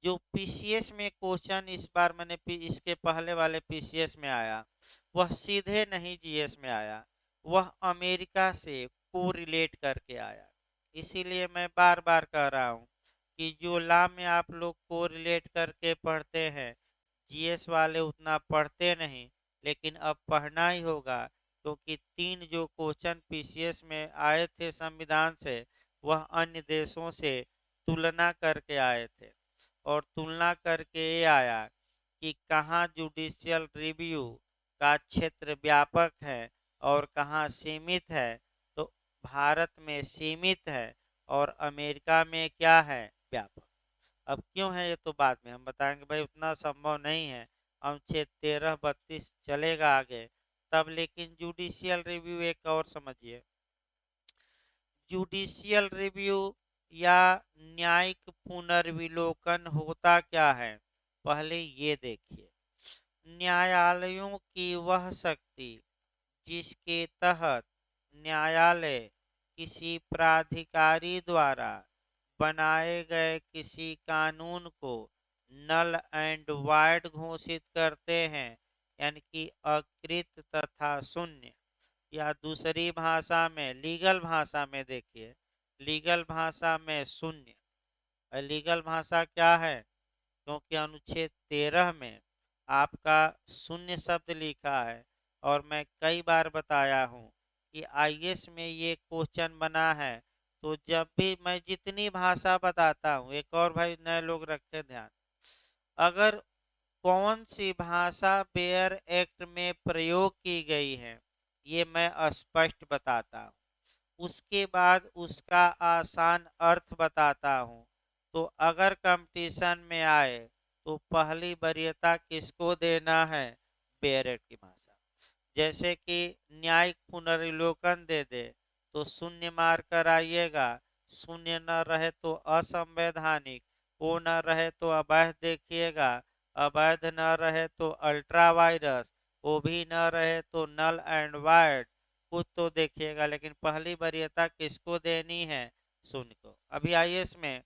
जो पीसीएस में क्वेश्चन इस बार मैंने इसके पहले वाले पीसीएस में आया वह सीधे नहीं जीएस में आया, वह अमेरिका से को रिलेट करके आया। इसीलिए मैं बार बार कह रहा हूँ कि जो लॉ में आप लोग को रिलेट करके पढ़ते हैं जीएस वाले उतना पढ़ते नहीं, लेकिन अब पढ़ना ही होगा, क्योंकि तीन जो क्वेश्चन पीसीएस में आए थे संविधान से वह अन्य देशों से तुलना करके आए थे। और तुलना करके ये आया कि कहाँ जुडिशियल रिव्यू का क्षेत्र व्यापक है और कहाँ सीमित है। तो भारत में सीमित है और अमेरिका में क्या है, व्यापक। अब क्यों है ये तो बाद में हम बताएंगे भाई, उतना संभव नहीं है। अनुच्छेद 13 32 चलेगा आगे तब, लेकिन जुडिशियल रिव्यू एक और समझिए। जुडिशियल रिव्यू या न्यायिक पुनर्विलोकन होता क्या है, पहले ये देखिए। न्यायालयों की वह शक्ति जिसके तहत न्यायालय किसी प्राधिकारी द्वारा बनाए गए किसी कानून को नल एंड वाइड घोषित करते हैं, यानी कि अकृत तथा शून्य। या दूसरी भाषा में, लीगल भाषा में देखिए, लीगल भाषा में शून्य। लीगल भाषा क्या है, क्योंकि अनुच्छेद 13 में आपका शून्य शब्द लिखा है। और मैं कई बार बताया हूँ कि आईएएस में ये क्वेश्चन बना है, तो जब भी मैं जितनी भाषा बताता हूँ, एक और भाई नए लोग रखे ध्यान, अगर कौन सी भाषा बेयर एक्ट में प्रयोग की गई है ये मैं स्पष्ट बताता हूँ, उसके बाद उसका आसान अर्थ बताता हूँ। तो अगर कंपटीशन में आए तो पहली वरीयता किसको देना है, बेयर एक्ट की भाषा। जैसे कि न्यायिक पुनर्विलोकन दे दे तो शून्य मार कर आइएगा, शून्य न रहे तो असंवैधानिक, वो न रहे तो अवैध देखिएगा, अवैध न रहे तो अल्ट्रा वायरस, वो भी न रहे तो नल एंड वाइड, कुछ तो देखिएगा। लेकिन पहली वरीयता किसको देनी है, शून्य को। अभी आईएएस में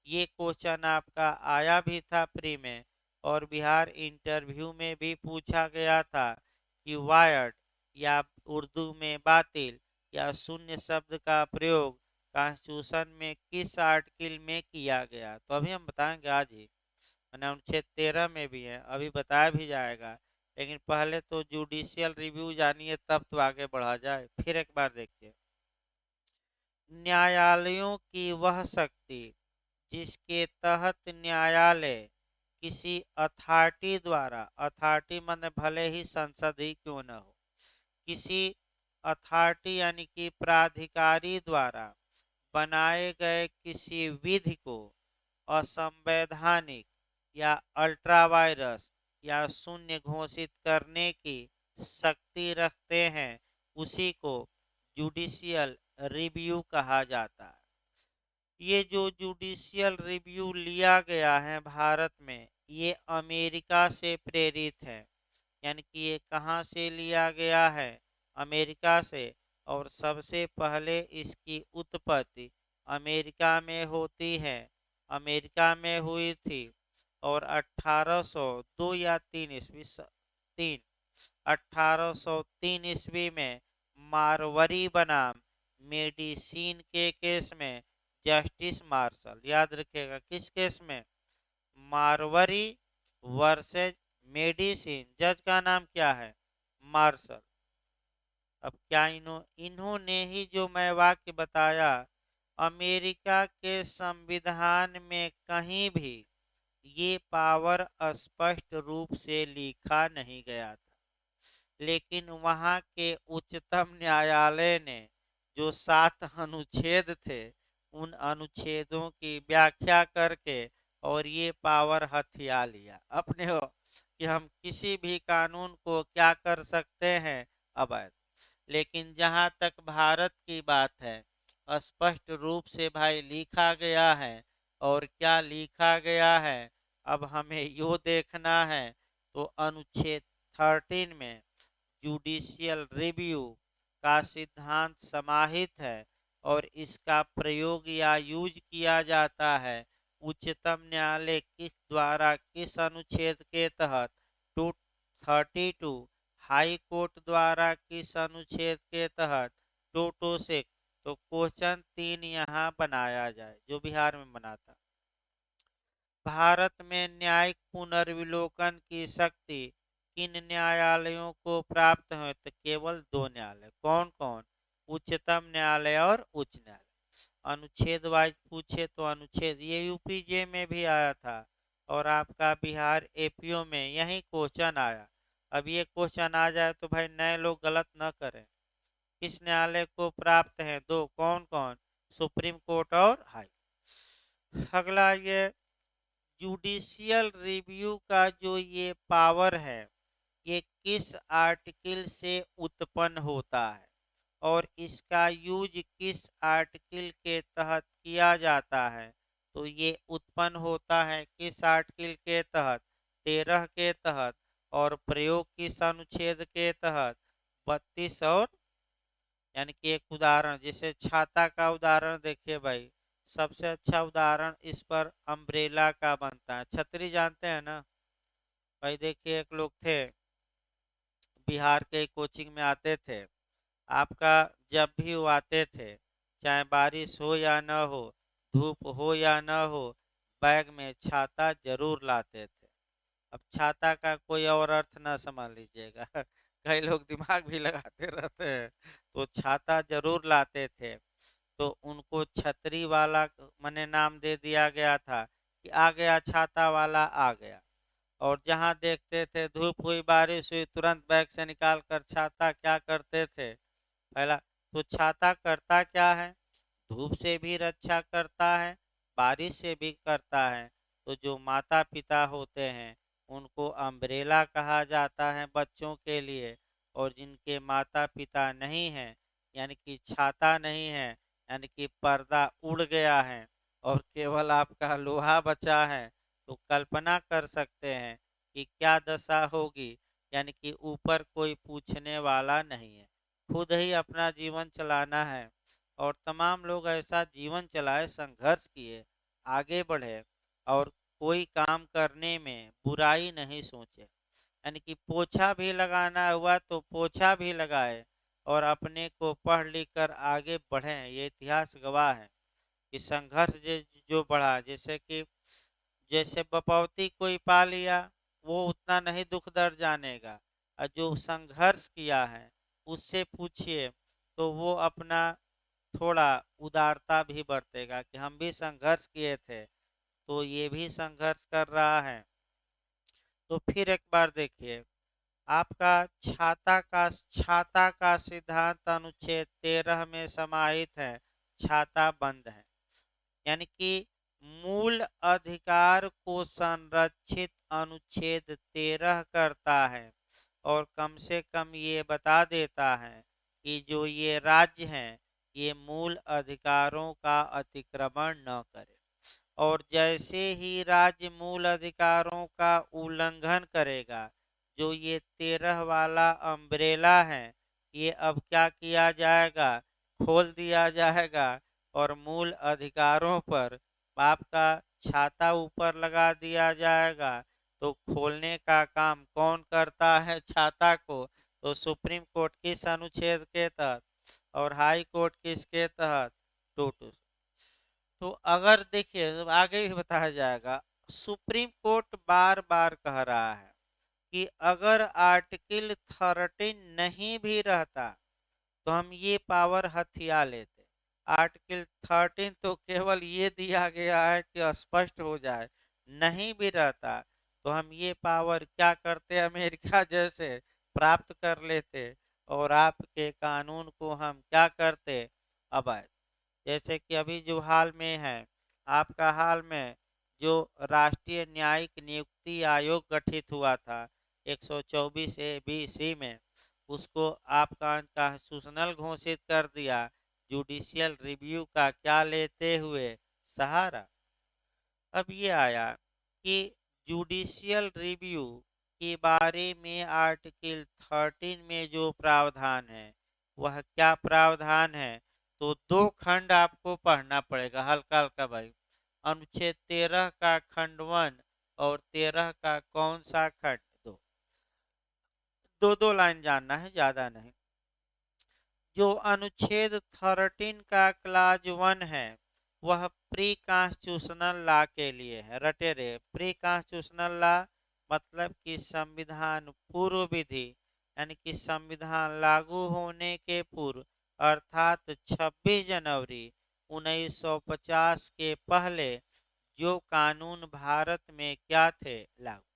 ये क्वेश्चन आपका आया भी था प्री में और बिहार इंटरव्यू में भी पूछा गया था कि वायर्ड या उर्दू में बातिल या शून्य शब्द का प्रयोग कॉन्स्टिट्यूशन में किस आर्टिकल में किया गया। तो अभी हम बताएंगे आज ही, मैंने अनुच्छेद 13 में भी है, अभी बताया भी जाएगा। लेकिन पहले तो जुडिशियल रिव्यू जानिए, तब तो आगे बढ़ा जाए। फिर एक बार देखिए, न्यायालयों की वह शक्ति जिसके तहत न्यायालय किसी अथॉरिटी द्वारा, अथॉरिटी माने भले ही संसद ही क्यों न हो, किसी अथॉरिटी यानी कि प्राधिकारी द्वारा बनाए गए किसी विधि को असंवैधानिक या अल्ट्रा वायरस या शून्य घोषित करने की शक्ति रखते हैं, उसी को जुडिशियल रिव्यू कहा जाता है। ये जो जुडिशियल रिव्यू लिया गया है भारत में, ये अमेरिका से प्रेरित है। यानी कि ये कहाँ से लिया गया है? अमेरिका से। और सबसे पहले इसकी उत्पत्ति अमेरिका में होती है, अमेरिका में हुई थी। और 1802 या 3 ईस्वी, 3 1803 ईस्वी में मारवरी बनाम मेडिसिन के केस में जस्टिस मार्शल, याद रखिएगा किस केस में? मारवरी वर्सेज मेडिसिन, जज का नाम क्या है? मार्शल। अब क्या इन्होंने ही जो मैं वाक्य बताया, अमेरिका के संविधान में कहीं भी ये पावर स्पष्ट रूप से लिखा नहीं गया था, लेकिन वहाँ के उच्चतम न्यायालय ने जो 7 अनुच्छेद थे, उन अनुच्छेदों की व्याख्या करके और ये पावर हथिया लिया अपने हो कि हम किसी भी कानून को क्या कर सकते हैं, अवैध। लेकिन जहाँ तक भारत की बात है, स्पष्ट रूप से भाई लिखा गया है। और क्या लिखा गया है, अब हमें यो देखना है। तो अनुच्छेद 13 में जुडिशियल रिव्यू का सिद्धांत समाहित है और इसका प्रयोग या यूज किया जाता है उच्चतम न्यायालय किस द्वारा, किस अनुच्छेद के तहत? 232। हाई कोर्ट द्वारा किस अनुच्छेद के तहत? 226। तो क्वेश्चन 3 यहाँ बनाया जाए, जो बिहार में बना था। भारत में न्यायिक पुनर्विलोकन की शक्ति किन न्यायालयों को प्राप्त है? तो केवल 2 न्यायालय। कौन कौन? उच्चतम न्यायालय और उच्च न्यायालय। अनुच्छेद वाइज पूछे तो अनुच्छेद, ये यूपीजे में भी आया था और आपका बिहार एपीओ में यही क्वेश्चन आया। अब ये क्वेश्चन आ जाए तो भाई नए लोग गलत न करें। किस न्यायालय को प्राप्त है? 2। कौन कौन? सुप्रीम कोर्ट और हाई। अगला, ये जुडिशियल रिव्यू का जो ये पावर है, ये किस आर्टिकल से उत्पन्न होता है और इसका यूज किस आर्टिकल के तहत किया जाता है? तो ये उत्पन्न होता है किस आर्टिकल के तहत? 13 के तहत। और प्रयोग किस अनुच्छेद के तहत? 32। और यानी कि एक उदाहरण, जैसे छाता का उदाहरण देखिए भाई, सबसे अच्छा उदाहरण इस पर अम्ब्रेला का बनता है। छतरी जानते हैं ना भाई? देखिए एक लोग थे, बिहार के कोचिंग में आते थे। आपका जब भी वो आते थे, चाहे बारिश हो या न हो, धूप हो या न हो, बैग में छाता जरूर लाते थे। अब छाता का कोई और अर्थ ना समझ लीजिएगा कई लोग दिमाग भी लगाते रहते हैं। तो छाता जरूर लाते थे, तो उनको छतरी वाला मने नाम दे दिया गया था कि आ गया छाता वाला, आ गया। और जहाँ देखते थे धूप हुई, बारिश हुई, तुरंत बैग से निकाल कर छाता क्या करते थे? पहला तो छाता करता क्या है? धूप से भी रक्षा करता है, बारिश से भी करता है। तो जो माता पिता होते हैं, उनको अम्ब्रेला कहा जाता है बच्चों के लिए। और जिनके माता पिता नहीं हैं, यानी कि छाता नहीं है, यानी कि पर्दा उड़ गया है और केवल आपका लोहा बचा है, तो कल्पना कर सकते हैं कि क्या दशा होगी। यानी कि ऊपर कोई पूछने वाला नहीं है, खुद ही अपना जीवन चलाना है। और तमाम लोग ऐसा जीवन चलाए, संघर्ष किए, आगे बढ़े और कोई काम करने में बुराई नहीं सोचे। यानी कि पोछा भी लगाना हुआ तो पोछा भी लगाए और अपने को पढ़ लिख कर आगे बढ़ें। ये इतिहास गवाह है कि संघर्ष जो बढ़ा, जैसे कि जैसे बपौती कोई पा लिया वो उतना नहीं दुख दर्द जानेगा, और जो संघर्ष किया है उससे पूछिए तो वो अपना थोड़ा उदारता भी बरतेगा कि हम भी संघर्ष किए थे, तो ये भी संघर्ष कर रहा है। तो फिर एक बार देखिए, आपका छाता का सिद्धांत अनुच्छेद 13 में समाहित है। छाता बंद है, यानी कि मूल अधिकार को संरक्षित अनुच्छेद 13 करता है और कम से कम ये बता देता है कि जो ये राज्य हैं ये मूल अधिकारों का अतिक्रमण न करें, और जैसे ही राज्य मूल अधिकारों का उल्लंघन करेगा, जो ये 13 वाला अम्ब्रेला है ये अब क्या किया जाएगा, खोल दिया जाएगा और मूल अधिकारों पर आपका छाता ऊपर लगा दिया जाएगा। तो खोलने का काम कौन करता है छाता को, तो सुप्रीम कोर्ट किस अनुच्छेद के तहत और हाई कोर्ट किसके तहत, टू टू। तो अगर देखिए तो आगे भी बताया जाएगा, सुप्रीम कोर्ट बार बार कह रहा है कि अगर आर्टिकल 13 नहीं भी रहता तो हम ये पावर हथिया लेते। आर्टिकल 13 तो केवल ये दिया गया है कि स्पष्ट हो जाए, नहीं भी रहता तो हम ये पावर क्या करते, अमेरिका जैसे प्राप्त कर लेते और आपके कानून को हम क्या करते, अवैध। जैसे कि अभी जो हाल में है, आपका हाल में जो राष्ट्रीय न्यायिक नियुक्ति आयोग गठित हुआ था 124 ए बी सी में, उसको आपका अनकॉन्स्टिट्यूशनल घोषित कर दिया, जुडिशियल रिव्यू का क्या लेते हुए सहारा। अब ये आया कि जुडिशियल रिव्यू के बारे में आर्टिकल 13 में जो प्रावधान है वह क्या प्रावधान है, तो दो खंड आपको पढ़ना पड़ेगा हल्का हल्का भाई। अनुच्छेद 13 का खंड 1 और 13 का कौन सा खंड, दो दो दो लाइन जानना है, ज्यादा नहीं। जो अनुच्छेद 13 का क्लाज 1 है वह प्री कॉन्स्टिट्यूशनल लॉ के लिए है, रटे रे, प्री कॉन्स्टिट्यूशनल लॉ मतलब कि संविधान पूर्व विधि, यानी कि संविधान लागू होने के पूर्व अर्थात 26 जनवरी 1950 के पहले जो कानून भारत में क्या थे लागू।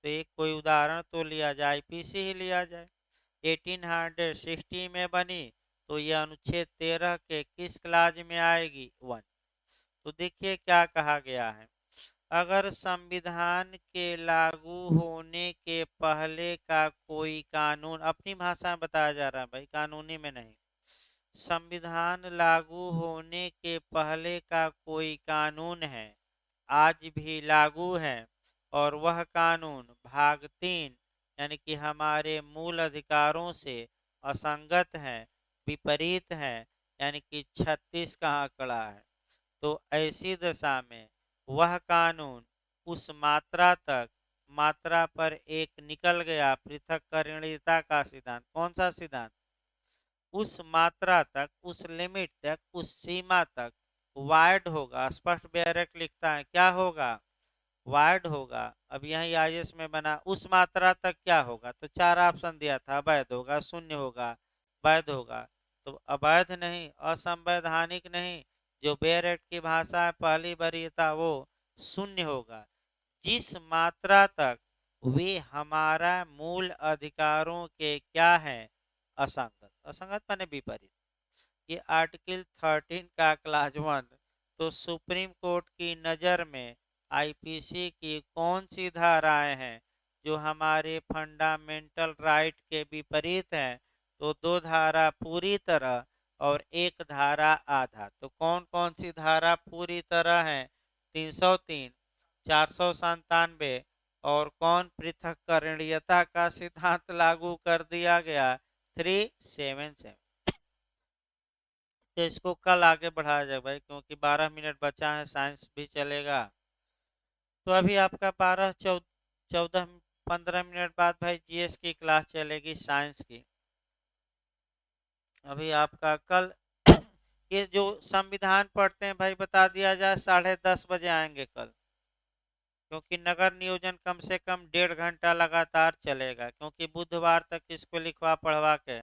तो एक कोई उदाहरण तो लिया जाए, आईपीसी ही लिया जाए, 1860 में बनी तो यह अनुच्छेद 13 के किस क्लाज में आएगी, 1। तो देखिए क्या कहा गया है, अगर संविधान के लागू होने के पहले का कोई कानून, अपनी भाषा में बताया जा रहा है भाई, कानूनी में नहीं, संविधान लागू होने के पहले का कोई कानून है, आज भी लागू है और वह कानून भाग 3 यानी कि हमारे मूल अधिकारों से असंगत है, विपरीत है, यानी कि 36 का आंकड़ा है, तो ऐसी दशा में वह कानून उस मात्रा पर एक निकल गया पृथक्करणीयता का सिद्धांत। कौन सा सिद्धांत, उस मात्रा तक, उस लिमिट तक, उस सीमा तक वाइड होगा, स्पष्ट डायरेक्ट लिखता है क्या होगा, वाइड होगा। अब यही आईएएस में बना, उस मात्रा तक क्या होगा, तो 4 ऑप्शन दिया था, अवैध होगा, शून्य होगा, वैध होगा। तो अवैध नहीं, असंवैधानिक नहीं, जो बेयर एक्ट की भाषा है पहली वरीयता वो शून्य होगा, जिस मात्रा तक वे हमारा मूल अधिकारों के क्या है, असंगत। असंगत माने विपरीत। ये आर्टिकल 13 का क्लास 1। तो सुप्रीम कोर्ट की नज़र में आईपीसी की कौन सी धाराएं हैं जो हमारे फंडामेंटल राइट के विपरीत हैं, तो 2 धारा पूरी तरह और 1 धारा आधा। तो कौन कौन सी धारा पूरी तरह है, 303, 497, और कौन पृथक्करणीयता का सिद्धांत लागू कर दिया गया, 377। तो इसको कल आगे बढ़ाया जाए भाई, क्योंकि 12 मिनट बचा है, साइंस भी चलेगा। तो अभी आपका 12-14-15 मिनट बाद भाई जीएस की क्लास चलेगी, साइंस की। अभी आपका कल ये जो संविधान पढ़ते हैं भाई, बता दिया जाए 10:30 बजे आएंगे कल, क्योंकि नगर नियोजन कम से कम 1.5 घंटा लगातार चलेगा, क्योंकि बुधवार तक इसको लिखवा पढ़वा के